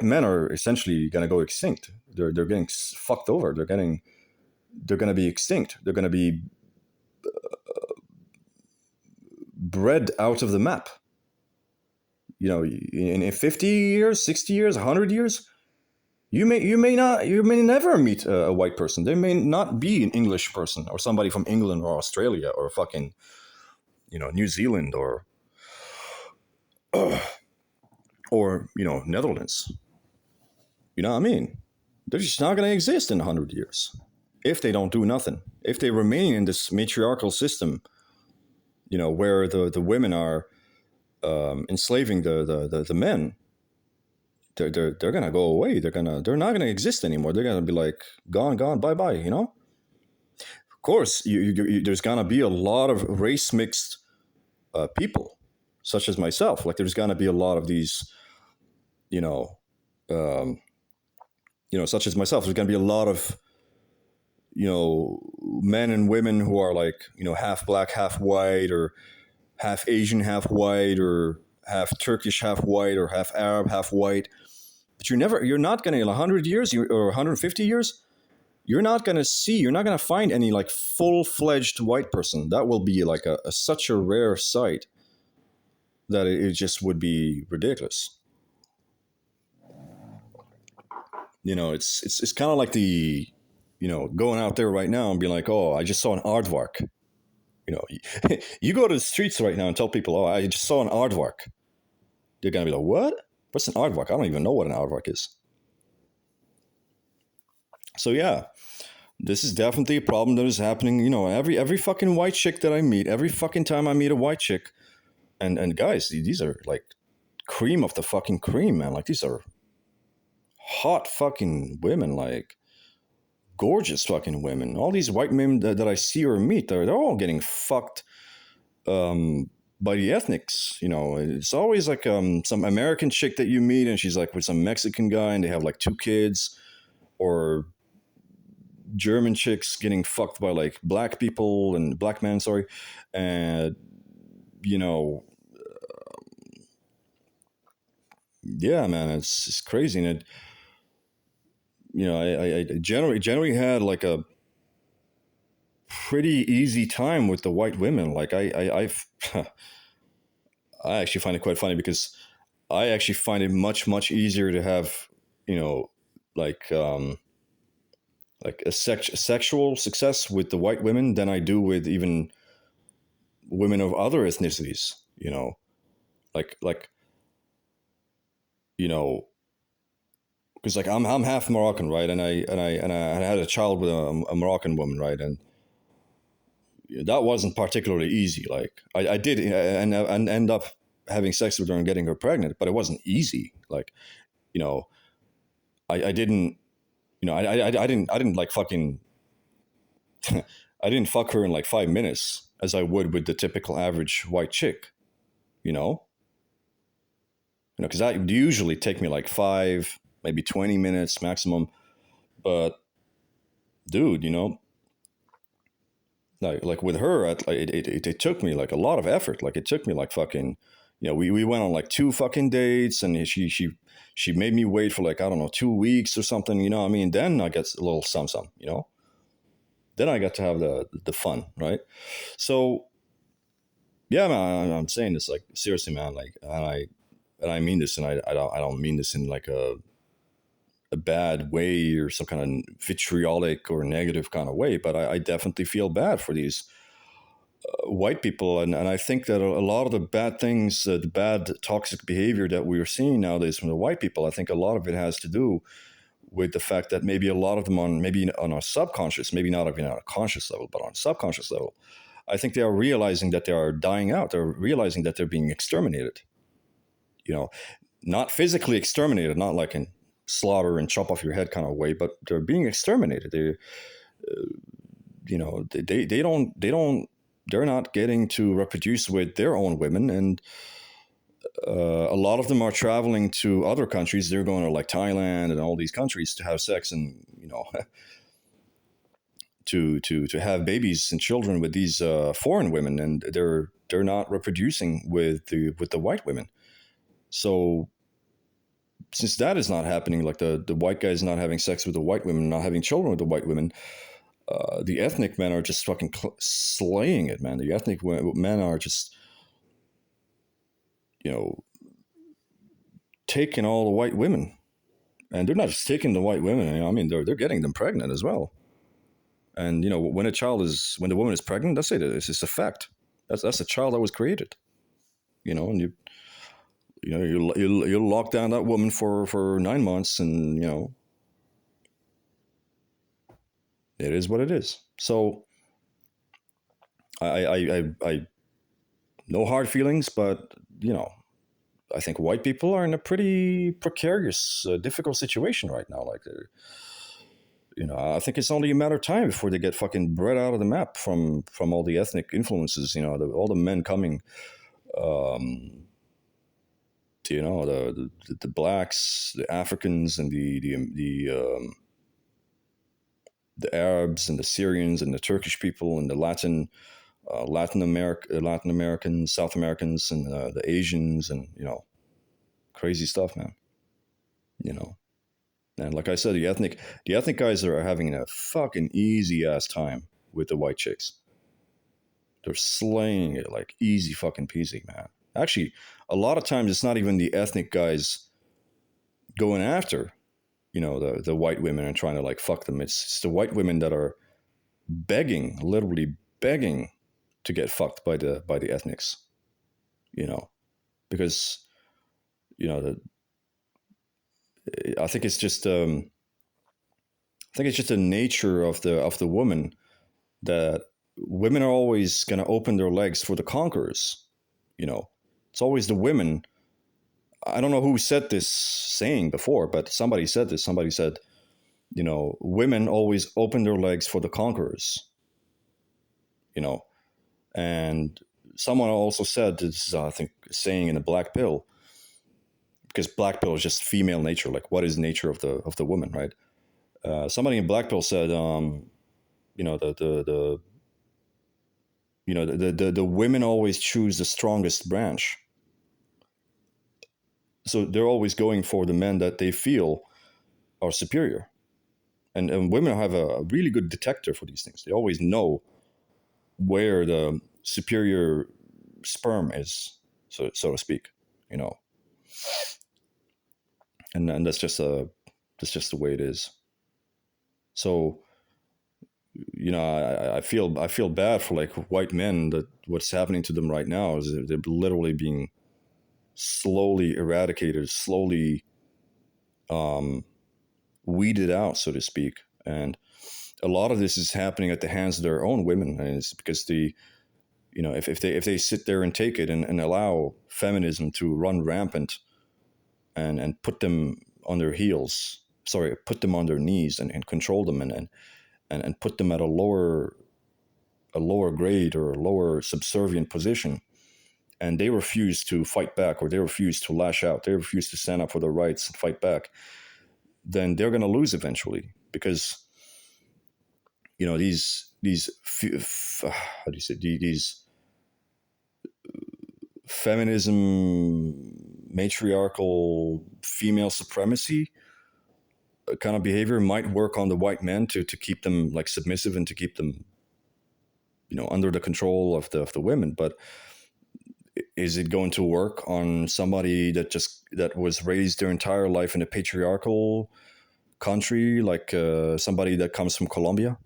men are essentially going to go extinct. They're getting fucked over. They're going to be extinct. They're going to be bred out of the map. In 50 years, 60 years, 100 years, you may never meet a white person. They may not be an English person or somebody from England or Australia or fucking, New Zealand or Netherlands. You know what I mean? They're just not going to exist in 100 years if they don't do nothing. If they remain in this matriarchal system, where the women are enslaving the men, they're gonna go away. They're not gonna exist anymore. They're gonna be like gone, gone, bye bye. You know. Of course, there's gonna be a lot of race mixed people, such as myself. Like there's gonna be a lot of these, you know, um, such as myself. There's gonna be a lot of men and women who are like half black, half white, or half Asian, half white, or half Turkish, half white, or half Arab, half white. But you're not gonna in 100 years or 150 years. You're not gonna find any like full fledged white person. That will be like such a rare sight that it just would be ridiculous. It's kind of like the going out there right now and being like, oh, I just saw an aardvark. You know, you go to the streets right now and tell people, oh, I just saw an aardvark. They're gonna be like, what? What's an aardvark? I don't even know what an aardvark is. So yeah, this is definitely a problem that is happening. Every fucking white chick that I meet, every fucking time I meet a white chick, and guys, these are like cream of the fucking cream, man. Like these are hot fucking women, like gorgeous fucking women. All these white men that I see or meet, they're all getting fucked by the ethnics. It's always like some American chick that you meet, and she's like with some Mexican guy, and they have like two kids, or German chicks getting fucked by like black people and black men, sorry, and you know, yeah, man, it's crazy, and I generally had like a pretty easy time with the white women. Like I've I actually find it quite funny because I actually find it much easier to have you know like sexual success with the white women than I do with even women of other ethnicities. Like you know because like I'm half Moroccan, right? And I had a child with a Moroccan woman, right? And that wasn't particularly easy. Like I did and end up having sex with her and getting her pregnant, but it wasn't easy. Like you know I didn't I didn't like fucking I didn't fuck her in like 5 minutes as I would with the typical average white chick. You know, because that usually take me like 5 maybe 20 minutes maximum. But dude, like with her, it took me like a lot of effort. Like it took me like fucking, we went on like two fucking dates, and she made me wait for like I don't know 2 weeks or something. You know, what I mean, then I get a little some. Then I got to have the fun, right? So yeah, man, I'm saying this like seriously, man. Like, and I mean this, and I don't mean this in like a bad way or some kind of vitriolic or negative kind of way, but I definitely feel bad for these white people, and I think that a lot of the bad things, the bad toxic behavior that we are seeing nowadays from the white people, I think a lot of it has to do with the fact that maybe a lot of them maybe on a subconscious, maybe not even on a conscious level, but on a subconscious level, I think they are realizing that they are dying out. They're realizing that they're being exterminated. Not physically exterminated, not like in slaughter and chop off your head kind of way, but they're being exterminated. They're not getting to reproduce with their own women, and a lot of them are traveling to other countries. They're going to like Thailand and all these countries to have sex, and to have babies and children with these foreign women, and they're not reproducing with the white women. So since that is not happening, like the white guy is not having sex with the white women, not having children with the white women, the ethnic men are just fucking slaying it, man. The ethnic men are just, taking all the white women, and they're not just taking the white women. I mean, they're getting them pregnant as well. And when the woman is pregnant, that's it. It's just a fact. That's a child that was created. And you lock down that woman for 9 months, and it is what it is. So I no hard feelings, but I think white people are in a pretty precarious, difficult situation right now. Like, I think it's only a matter of time before they get fucking bred out of the map from all the ethnic influences. All the men coming, um, the blacks, the Africans, and the Arabs and the Syrians and the Turkish people and the Latin Americans, South Americans, and the Asians, and crazy stuff, man. You know, and like I said, the ethnic guys are having a fucking easy ass time with the white chicks. They're slaying it like easy fucking peasy, man. Actually, a lot of times it's not even the ethnic guys going after the white women and trying to like fuck them. It's the white women that are begging, literally begging to get fucked by the ethnics. You know, because the I think it's just I think it's just the nature of the woman that women are always going to open their legs for the conquerors. It's always the women. I don't know who said this saying before, but somebody said this. Somebody said, women always open their legs for the conquerors. You know, and someone also said this is, I think, saying in the black pill, because black pill is just female nature. Like, what is nature of the woman, right? Somebody in black pill said, the the women always choose the strongest branch, so they're always going for the men that they feel are superior, and women have a really good detector for these things. They always know where the superior sperm is, so to speak, you know, and that's just the way it is. So I feel bad for like white men, that what's happening to them right now is they're literally being slowly eradicated, slowly um, weeded out, so to speak. And a lot of this is happening at the hands of their own women, and it's because if they sit there and take it and allow feminism to run rampant and put them on their heels, sorry, put them on their knees and control them and put them at a lower grade or a lower subservient position, and they refuse to fight back, or they refuse to lash out, they refuse to stand up for their rights and fight back, then they're going to lose eventually, because these how do you say, these feminism, matriarchal, female supremacy kind of behavior might work on the white men to keep them like submissive and to keep them under the control of the women. But is it going to work on somebody that was raised their entire life in a patriarchal country, like somebody that comes from Colombia?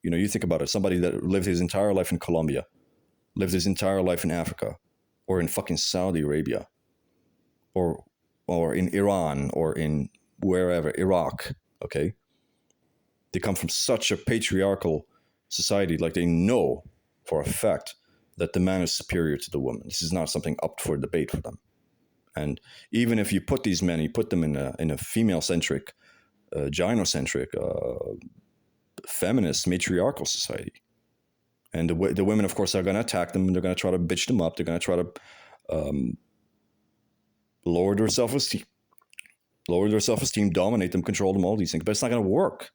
You think about it, somebody that lived his entire life in Colombia, lived his entire life in Africa, or in fucking Saudi Arabia, or in Iran, or in wherever, Iraq. Okay, they come from such a patriarchal society, like they know for a fact that the man is superior to the woman. This is not something up for debate for them. And even if you put these men, you put them in a female centric, gynocentric, feminist, matriarchal society, and the women, of course, are going to attack them. They're going to try to bitch them up. They're going to try to lower their self-esteem, dominate them, control them, all these things. But it's not going to work.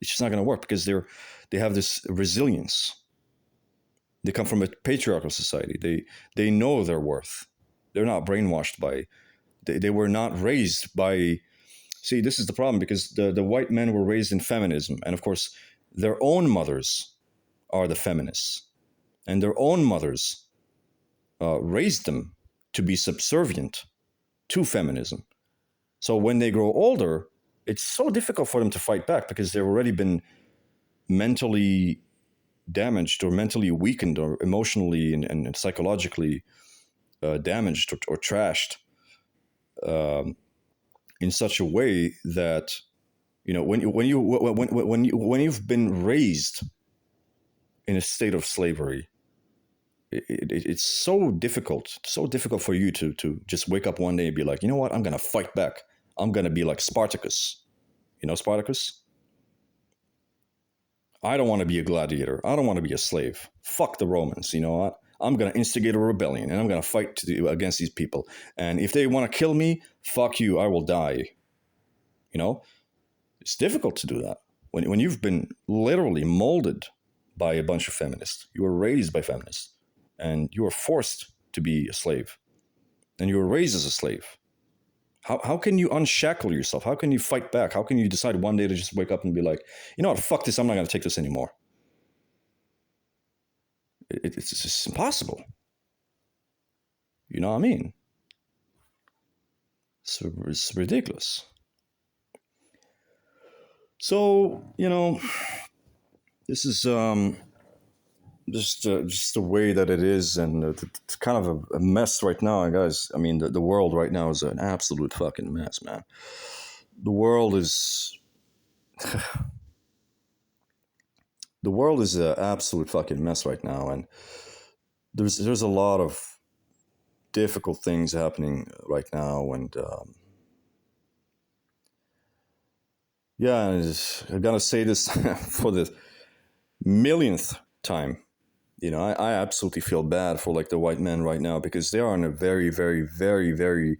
It's just not going to work, because they have this resilience. They come from a patriarchal society. They know their worth. They're not brainwashed by. They were not raised by. See, this is the problem, because the white men were raised in feminism, and of course, their own mothers are the feminists, and their own mothers raised them to be subservient to feminism. So when they grow older, it's so difficult for them to fight back, because they've already been mentally damaged, or mentally weakened, or emotionally and psychologically damaged, or trashed in such a way that when you've been raised in a state of slavery, It's so difficult for you to just wake up one day and be like, you know what, I'm gonna fight back. I'm gonna be like Spartacus. You know Spartacus? I don't want to be a gladiator. I don't want to be a slave. Fuck the Romans. You know what? I'm gonna instigate a rebellion and I'm gonna fight against these people. And if they want to kill me, fuck you. I will die. You know, it's difficult to do that when you've been literally molded by a bunch of feminists. You were raised by feminists, and you were forced to be a slave, and you were raised as a slave. How can you unshackle yourself? How can you fight back? How can you decide one day to just wake up and be like, you know what, fuck this, I'm not going to take this anymore? It's just impossible. You know what I mean? It's ridiculous. So, you know, this is just the way that it is, and it's kind of a mess right now, guys. I mean, the world right now is an absolute fucking mess, man. The world is the world is an absolute fucking mess right now, and there's a lot of difficult things happening right now, and yeah, I gotta say this for the millionth time. You know, I absolutely feel bad for like the white men right now, because they are in a very, very, very, very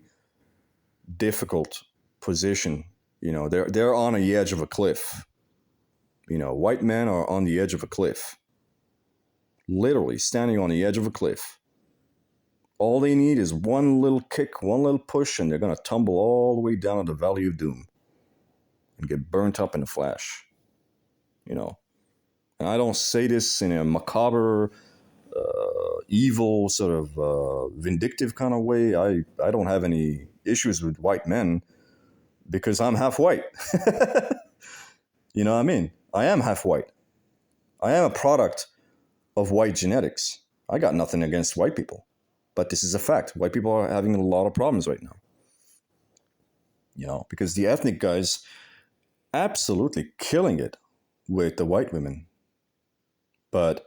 difficult position. You know, they're on the edge of a cliff. You know, white men are on the edge of a cliff, literally standing on the edge of a cliff. All they need is one little kick, one little push, and they're gonna tumble all the way down to the valley of doom and get burnt up in a flash. You know, and I don't say this in a macabre, evil, sort of vindictive kind of way. I don't have any issues with white men because I'm half white. You know what I mean? I am half white. I am a product of white genetics. I got nothing against white people, but this is a fact. White people are having a lot of problems right now. You know, because the ethnic guys absolutely killing it with the white women, but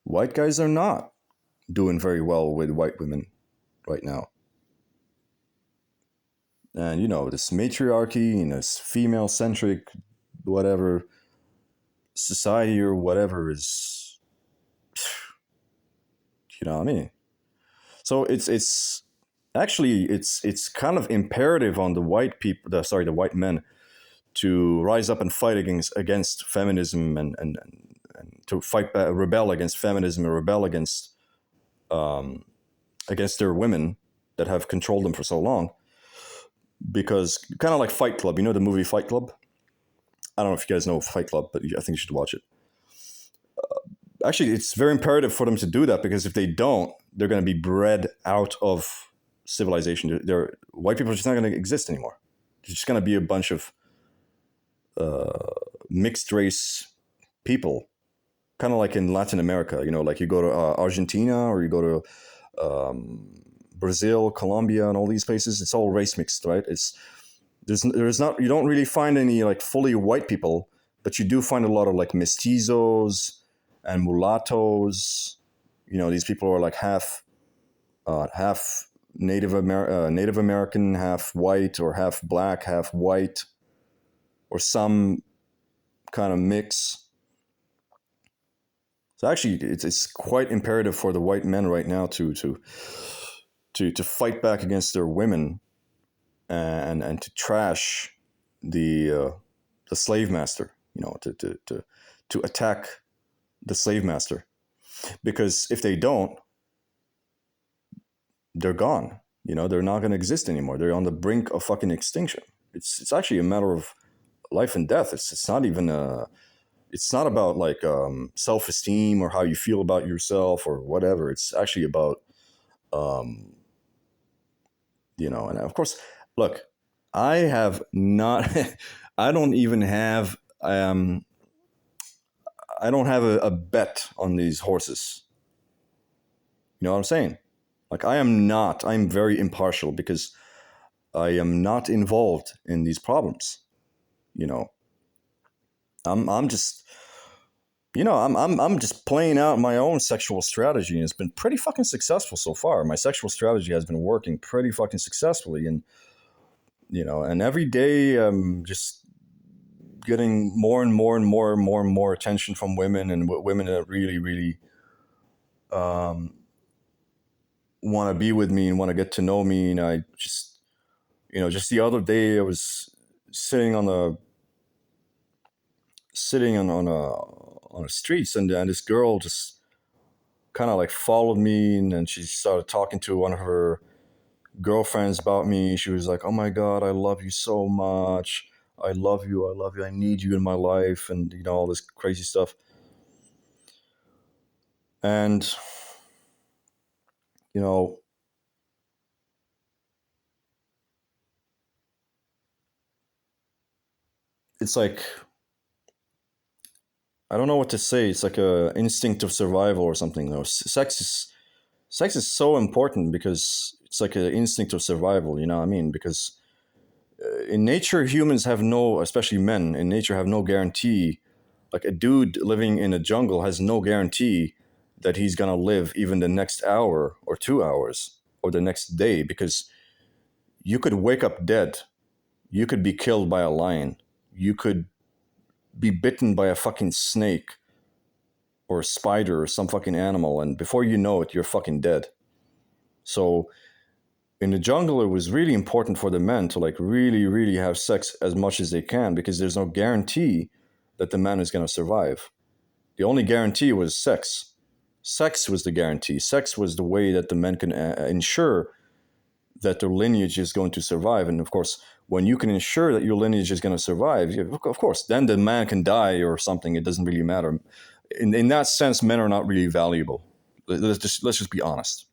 white guys are not doing very well with white women right now. And you know, this matriarchy and this female centric whatever society or whatever is, you know what I mean? So it's actually it's kind of imperative on the white people, the white men, to rise up and fight against feminism, and to fight back, rebel against feminism, and rebel against their women that have controlled them for so long. Because kind of like Fight Club, you know the movie Fight Club? I don't know if you guys know Fight Club, but I think you should watch it. Actually, it's very imperative for them to do that, because if they don't, they're going to be bred out of civilization. White people are just not going to exist anymore. There's just going to be a bunch of mixed race people, kind of like in Latin America. You know, like you go to Argentina, or you go to Brazil, Colombia, and all these places. It's all race mixed, right? There's not, you don't really find any like fully white people, but you do find a lot of like mestizos and mulattoes. You know, these people are like half Native American, half white, or half black, half white, or some kind of mix. So actually, it's quite imperative for the white men right now to fight back against their women, and to trash the slave master. You know, to attack the slave master, because if they don't, they're gone. You know, they're not going to exist anymore. They're on the brink of fucking extinction. It's actually a matter of life and death. It's not even it's not about like self-esteem or how you feel about yourself or whatever. It's actually about you know. And of course, look, I have not I don't even have I don't have a bet on these horses. You know what I'm saying? Like, I'm very impartial, because I am not involved in these problems. You know, I'm just I'm just playing out my own sexual strategy, and it's been pretty fucking successful so far. My sexual strategy has been working pretty fucking successfully, and and every day I'm just getting more and more and more and more and more attention from women, and women that really, really um, want to be with me and want to get to know me. And I just, just the other day I was sitting on a sitting on a streets, and this girl just kind of like followed me, and then she started talking to one of her girlfriends about me. She was like, "Oh my god, I love you so much. I love you. I love you. I need you in my life," and all this crazy stuff. And you know, it's like I don't know what to say. It's like a instinct of survival or something. Sex is so important because it's like an instinct of survival. You know what I mean? Because in nature, humans have no, especially men in nature, have no guarantee. Like a dude living in a jungle has no guarantee that he's gonna live even the next hour or 2 hours or the next day, because you could wake up dead. You could be killed by a lion. You could be bitten by a fucking snake or a spider or some fucking animal, and before you know it, you're fucking dead. So in the jungle, it was really important for the men to like really, really have sex as much as they can, because there's no guarantee that the man is going to survive. The only guarantee was sex. Sex was the guarantee. Sex was the way that the men can ensure that their lineage is going to survive. And of course, when you can ensure that your lineage is going to survive, of course, then the man can die or something. It doesn't really matter. In that sense, men are not really valuable. Let's just be honest.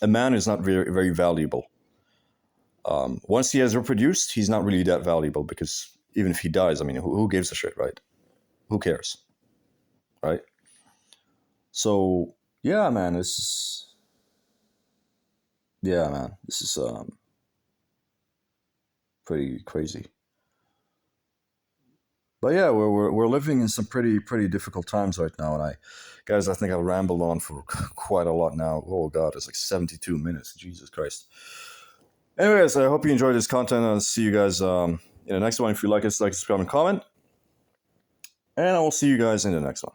A man is not very, very valuable. Once he has reproduced, he's not really that valuable, because even if he dies, I mean, who gives a shit, right? Who cares, right? So yeah, man, this is pretty crazy. But yeah, we're living in some pretty difficult times right now, and guys, I think I've rambled on for quite a lot now. Oh god, it's like 72 minutes. Jesus Christ. Anyways, I hope you enjoyed this content. I'll see you guys in the next one. If you like it, like, subscribe, and comment. And I will see you guys in the next one.